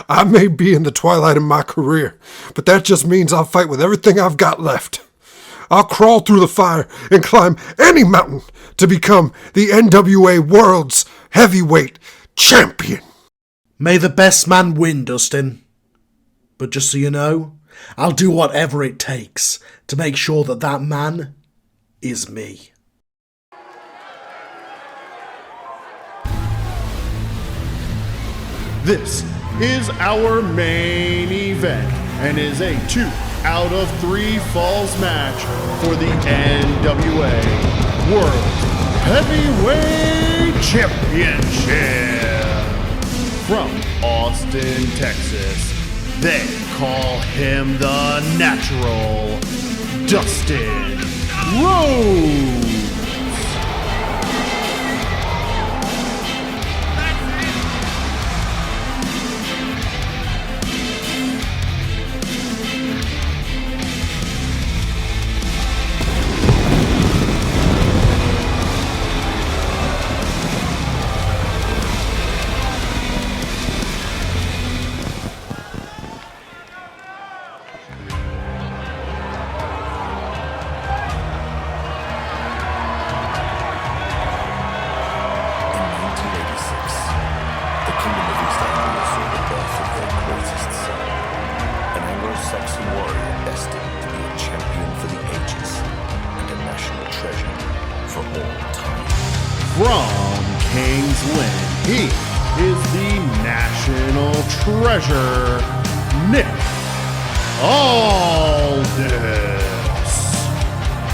I may be in the twilight of my career, but that just means I'll fight with everything I've got left. I'll crawl through the fire and climb any mountain to become the NWA World's Heavyweight Champion. May the best man win, Dustin. But just so you know, I'll do whatever it takes to make sure that that man is me. This is our main event and is a 2 out of 3 falls match for the NWA World Heavyweight Championship. From Austin, Texas, they call him the Natural, Dustin Rhodes. From Kingsland, he is the national treasure, Nick Aldis.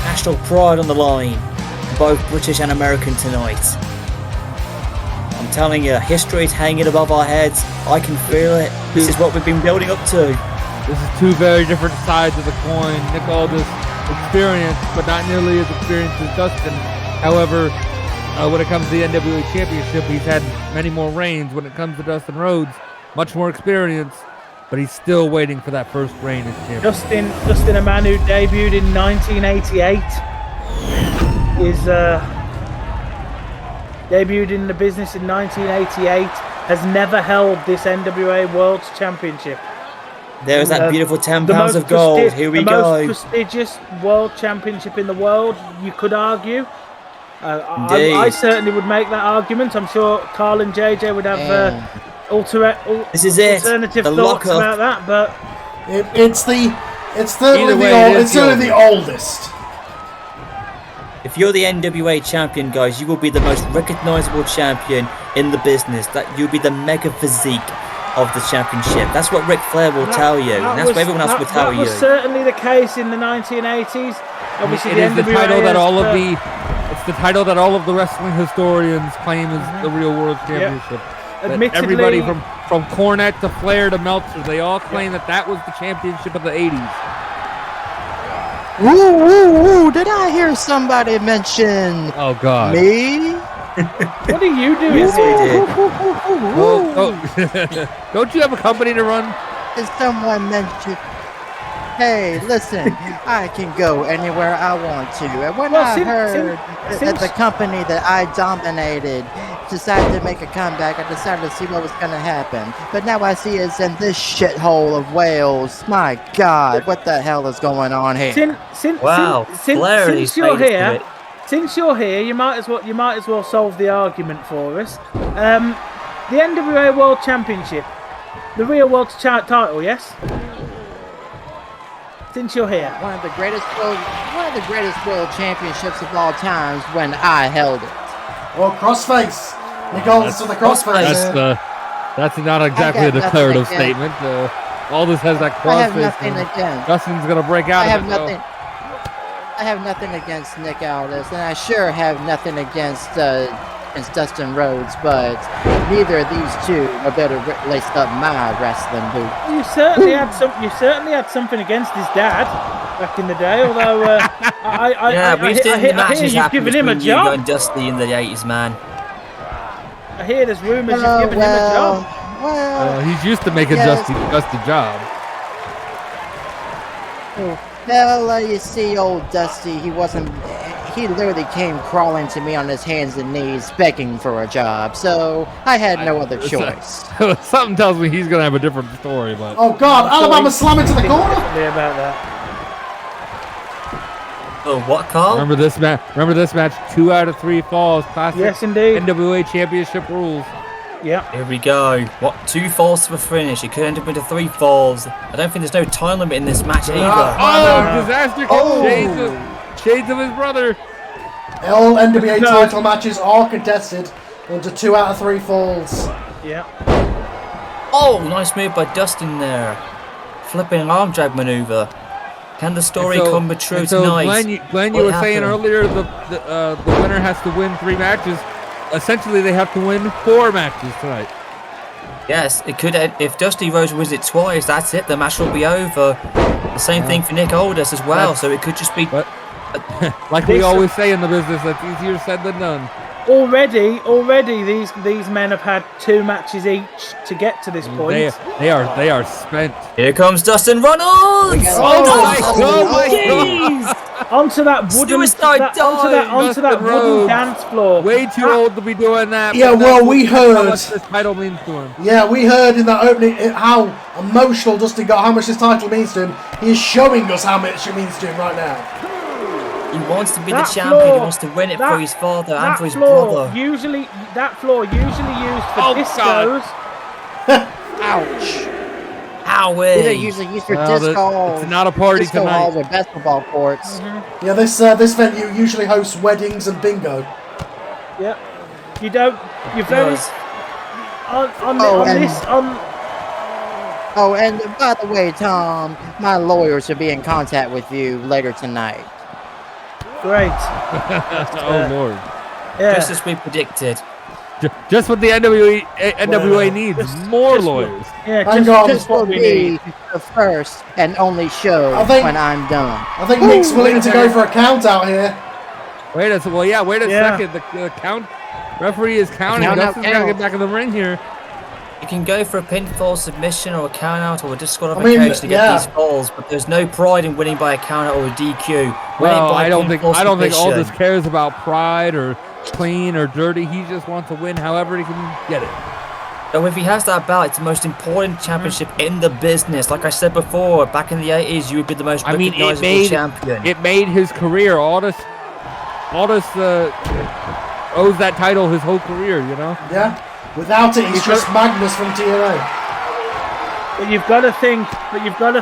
National pride on the line, both British and American tonight. I'm telling you, history is hanging above our heads. I can feel it. This is what we've been building up to. This is 2 very different sides of the coin. Nick Aldis, experienced, but not nearly as experienced as Dustin. However, when it comes to the NWA Championship, he's had many more reigns. When it comes to Dustin Rhodes, much more experience, but he's still waiting for that first reign as champion. Dustin, a man who debuted in 1988, is debuted in the business in 1988, has never held this NWA World Championship. There's that beautiful £10 of gold. Here we go. The most prestigious World Championship in the world, you could argue. I certainly would make that argument. I'm sure Carl and JJ would have alternative thoughts about that, but it's certainly the oldest. If you're the NWA champion, guys, you will be the most recognizable champion in the business. That you'll be the mega physique of the championship. That's what Ric Flair will tell you, and that's what everyone else will tell you. That was certainly the case in the 1980s. Obviously, it is the title that it's the title that all of the wrestling historians claim is the real world championship. Admittedly, everybody from from Cornette to Flair to Meltzer, they all claim that was the championship of the 80s. Ooh, did I hear somebody mention me? What are you doing? Yes, we did. Don't you have a company to run? Did someone mention... Hey, listen, I can go anywhere I want to. And when I heard that the company that I dominated decided to make a comeback, I decided to see what was going to happen. But now I see it's in this shithole of Wales. My God, what the hell is going on here? Since you're here, you might as well solve the argument for us. The NWA World Championship, the real world title, yes. Since you're here, one of the greatest world championships of all times when I held it. Well, crossface. He goes to the crossface. That's not exactly a declarative statement. Aldous has that crossface. I have nothing against. Dustin's gonna break out. I have nothing against Nick Aldis, and I sure have nothing against Dustin Rhodes, but neither of these two are better laced up my wrestling boots. You certainly had something against his dad back in the day. Although we've seen the matches happen between between you and Dusty in the 80s, man. I hear there's rumors you've given him a job. Well, he's used to making Dusty job. Well, you see, old Dusty, he literally came crawling to me on his hands and knees begging for a job, so I had no other choice. Something tells me he's going to have a different story, but... Oh, God, Alabama slam into the corner? About that. Oh, what, Carl? Remember this match? 2 out of 3 falls. Classic yes, indeed. NWA Championship rules. Yeah. Here we go. 2 falls to the finish. It could end up into 3 falls. I don't think there's no time limit in this match either. Disaster! Shades of his brother. All NWA title matches are contested into 2 out of 3 falls. Yeah. Oh, nice move by Dustin there. Flipping arm drag maneuver. Can the story come true tonight? Glenn, you were saying earlier the winner has to win 3 matches. Essentially, they have to win 4 matches tonight. Yes, it could. If Dusty Rhodes wins it twice, that's it. The match will be over. The same thing for Nick Aldis as well. So it could just be. Like we always say in the business, that's easier said than done. Already, these men have had 2 matches each to get to this point. They are spent. Here comes Dustin Reynolds! Oh my God! Onto that wooden, onto that wooden dance floor. Way too old to be doing that. Yeah, well, we heard how much this title means to him. Yeah, we heard in that opening how emotional Dustin got, how much this title means to him. He's showing us how much it means to him right now. He wants to be the champion. He wants to win it for his father and for his brother. That floor usually used for discos. Ouch. Owie. They're usually used for disco. It's not a party disco tonight. halls or basketball courts. Mm-hmm. Yeah, this venue usually hosts weddings and bingo. Yep. You don't. You're very. Oh, and by the way, Tom, my lawyers will be in contact with you later tonight. Great. Oh Lord. Yeah. Just as we predicted. Just what the NWA needs. More lawyers. Yeah, this will be the first and only show when I'm done. I think Nick's willing to go for a count out here. Wait a second. The count referee is counting. Dustin's got to get back in the ring here. You can go for a pinfall submission or a count out or a disqualification to get these falls, but there's no pride in winning by a count out or a DQ. Well, I don't think Aldis cares about pride or clean or dirty. He just wants to win however he can get it. So if he has that belt, it's the most important championship in the business. Like I said before, back in the 80s, you would be the most recognizable champion. It made his career. Aldis owes that title his whole career, you know? Yeah. Without it, he's just Magnus from TNA. But you've got to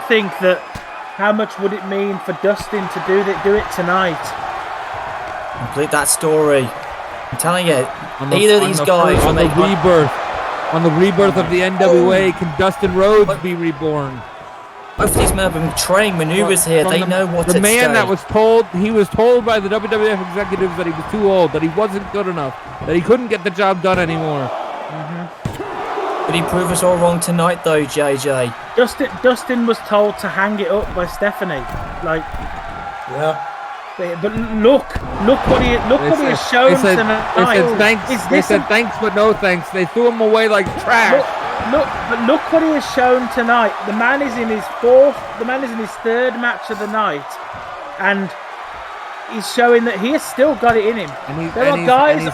think that how much would it mean for Dustin to do it tonight? Complete that story. I'm telling you, either of these guys on the rebirth of the NWA, can Dustin Rhodes be reborn? Both of these men have been training maneuvers here. They know what's at stake. The man that was told by the WWF executives that he was too old, that he wasn't good enough, that he couldn't get the job done anymore. But Did he prove us all wrong tonight, though, JJ? Dustin was told to hang it up by Stephanie. Yeah. But look what he has shown tonight. They said thanks, but no thanks. They threw him away like trash. Look what he has shown tonight. The man is in his third match of the night, and he's showing that he has still got it in him. There are guys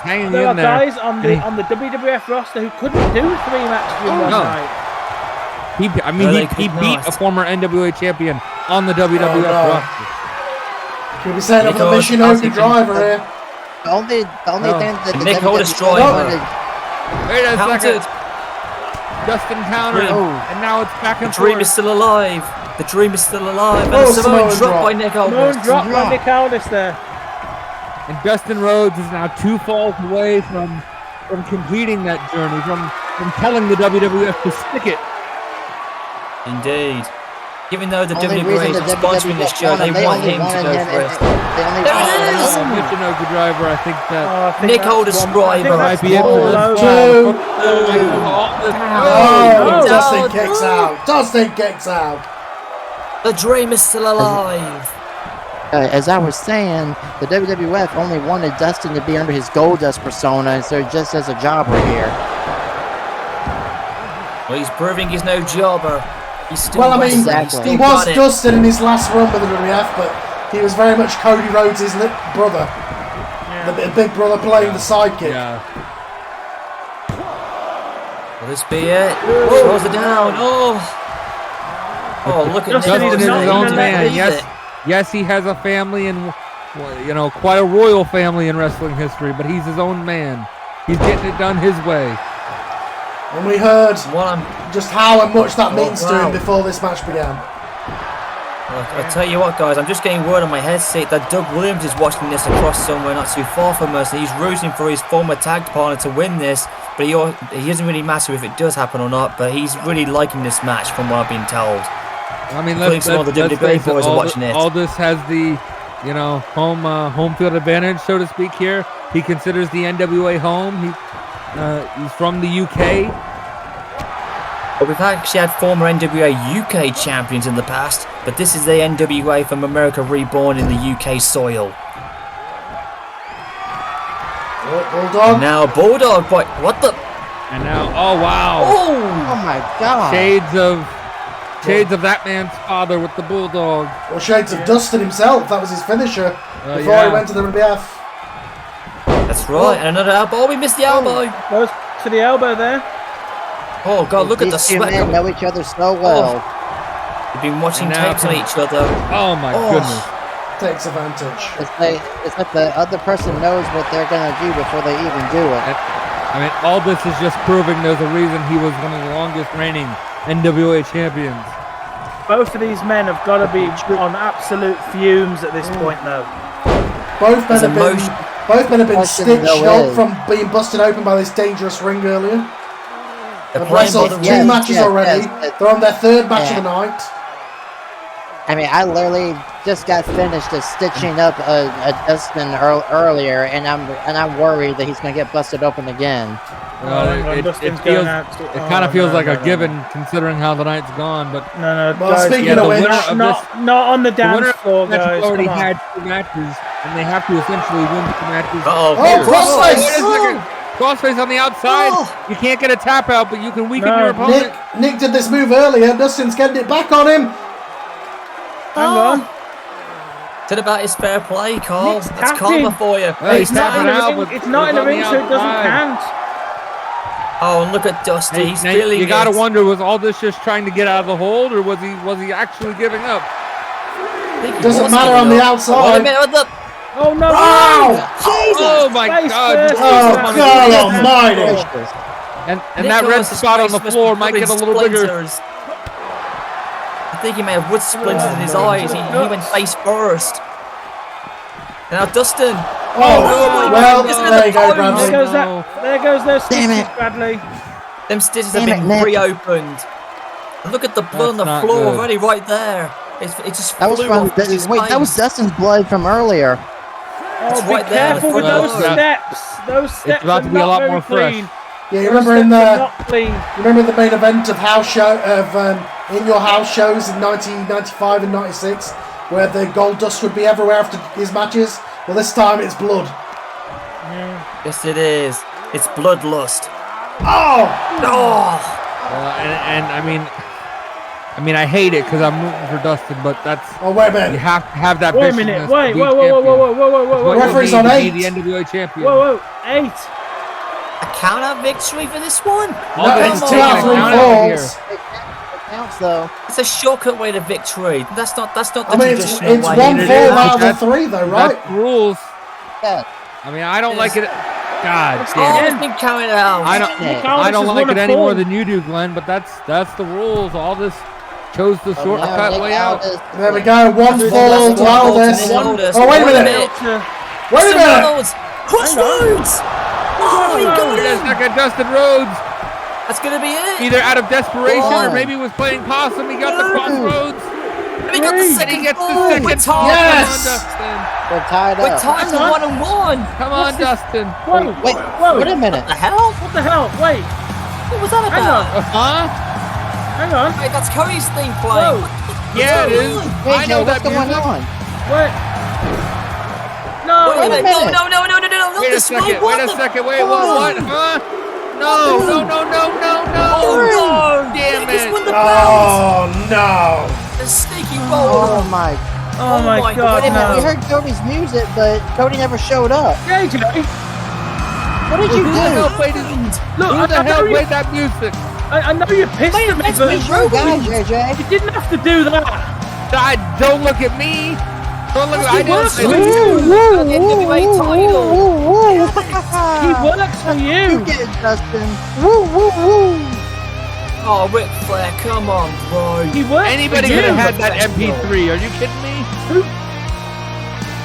on the WWF roster who couldn't do 3 matches in one night. He beat a former NWA champion on the WWF roster. Could be setting up a Michinoku driver here. The only thing that the Nick WWE destroyed. Wait a second. Dustin countered, and now it's back and forth. The dream is still alive. The dream is still alive. And the Samoan drop by Nick Aldis. Drop by Nick Aldis there. And Dustin Rhodes is now 2 falls away from completing that journey, from telling the WWF to stick it. Indeed. Even though the WWE is sponsoring this show, they want him to go first. There it is! Michinoku driver, I think that Nick Aldis driver might be it for this. Dustin kicks out. Dustin kicks out. The dream is still alive. As I was saying, the WWF only wanted Dustin to be under his Goldust persona, and so just as a jobber here. Well, he's proving he's no jobber. He was Dustin in his last run with the WWF, but he was very much Cody Rhodes' brother. Yeah. The big brother playing the sidekick. Yeah. Will this be it? Throws it down. Oh, look at Dustin is his own man. Yes, he has a family and quite a royal family in wrestling history, but he's his own man. He's getting it done his way. And we heard just how much that means to him before this match began. I'll tell you what, guys, I'm just getting word on my headset that Doug Williams is watching this across somewhere not too far from us, and he's rooting for his former tag partner to win this, but he doesn't really matter if it does happen or not, but he's really liking this match from what I've been told. I mean, let's face it, Aldis has the home field advantage, so to speak here. He considers the NWA home. He's from the UK. But we've actually had former NWA UK champions in the past, but this is the NWA from America reborn in the UK soil. Bulldog. And now Bulldog, boy, what the? And now, oh wow! Oh my God! Shades of that man's father with the Bulldog. Or shades of Dustin himself. That was his finisher before he went to the WWF. That's right, and another elbow. Oh, we missed the elbow. Goes to the elbow there. Oh God, look at the These two sweat. men know each other so well. We've been watching tapes on each other. Oh my goodness. Takes advantage. It's like the other person knows what they're gonna do before they even do it. I mean, all this is just proving there's a reason he was one of the longest reigning NWA champions. Both of these men have got to be on absolute fumes at this point, though. Both men have been stitched up from being busted open by this dangerous ring earlier. They've wrestled 2 matches already. They're on their 3rd match of the night. I mean, I literally just got finished stitching up a Dustin earlier, and I'm worried that he's gonna get busted open again. It kind of feels like a given considering how the night's gone, but no. Well, guys, speaking of which, not on the dance floor, guys. Already had 2 matches, and they have to essentially win 2 matches. Crossface on the outside. You can't get a tap out, but you can weaken your opponent. Nick did this move earlier. Dustin's getting it back on him. Hang on. It's about his fair play, Carl. Nick's That's karma for you. It's not in the ring, so it doesn't count. Oh, and look at Dusty. He's feeling You gotta wonder, was all this just trying to get out of the hold, or was he actually giving up? Doesn't matter on the outside. Wait a minute, Oh no! Wow! Oh my God! Oh God Almighty! And that red spot on the floor might get a little bigger. I think he may have wood splinters in his eyes. He went face first. Now Dustin. Well, there you go, Bradley. There goes those stitches, Bradley. Them stitches have been reopened. Look at the blood on the floor already, right there. It just that was from that was Dustin's blood from earlier. Oh, be careful with those steps. Those steps it's about to be a lot more fresh. Yeah, you remember in the main event of In Your House shows in 1995 and 96, where the gold dust would be everywhere after his matches? Well, this time it's blood. Yeah. Yes, it is. It's bloodlust. Oh! And I mean, I hate it because I'm rooting for Dustin, but that's. Oh, wait a minute. You have to have that. Wait a minute. Wait. Referee's on 8. The NWA champion. Whoa. 8. A counter victory for this one? No, it's 2 out of 3 falls. Counts though. It's a shortcut way to victory. That's not the I mean, traditional it's way. 1 fall out of 3 though, right? That's rules. Yeah. I mean, I don't like it. God It's damn always it. been counted out. I don't like it any more than you do, Glenn. But that's the rules. All this chose the shortcut way out. There we go. 1 fall to Aldous. Oh, wait a minute. Wait a minute. Crossroads. Oh, he got Wait a him. second, Dustin Rhodes. That's gonna be it. Either out of desperation or maybe was playing possum. He got the crossroads. And he got the second. He gets the second. Yes. Come on, Dustin. We're tied We're up. tied to 1-1. Come on, Dustin. Whoa. Wait, wait a minute. What the hell? What the hell? Wait. What was that Hang about? on. Huh? Hang on. Wait, that's Cody's theme playing. Yeah, it is. I know what's that going music. on? Wait. No. Wait a minute. minute. No. Not Wait a this one. second. Wait a second. Wait, what? Huh? No. Oh no! Damn Vegas it. won the belt. Oh, no. A sneaky roll. Oh my. Oh my God, Wait a minute, we no. heard Cody's music, but Cody never showed up. JJ. What did you Who the hell do? played it? Look, Who the I know hell you- played that music? I know you're pissed at me, but True guy, JJ. you didn't have to do that. Don't look at me. Don't look at me. I didn't works say for that. you. NWA title. He works for you. You get it, Dustin. Woo, woo, woo. Oh, Ric Flair, come on, bro. He works Anybody for could you. have had that MP3. Are you kidding me?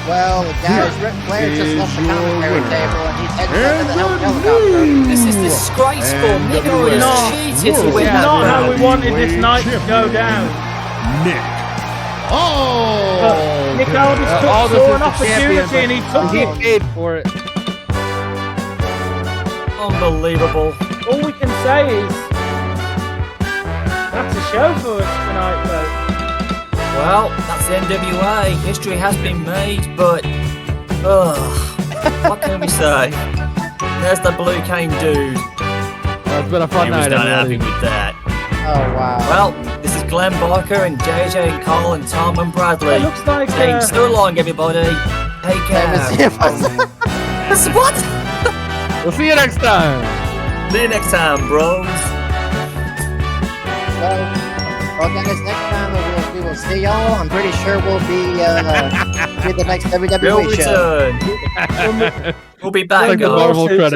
Well, guys, Ric Flair just left the commentary table and he's heading back to the helicopter. This is disgraceful. Nico is cheated to win that Not how belt. we wanted this night to go down. Nick. Oh! Nick Aldis Aldis took is an the champion, opportunity and he took He it. paid for it. Unbelievable. All we can say is that's a show for us tonight, though. Well, that's the NWA. History has been made, but what can we say? There's the Blue Cane dude. Well, it's been a fun He was night, not everybody. happy with that. Oh, wow. Well, this is Glenn Barker and JJ and Cole and Tom and Bradley. It looks like Saying so long, everybody. Take care. That's what? We'll see you next time. See you next time, bros. Well, guys, next time we will see y'all. I'm pretty sure we'll be the next We'll WWE show. return. We'll be back, Like the guys. Marvel Lawsuit's credits.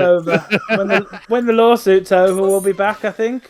over. When the lawsuit's over, we'll be back, I think.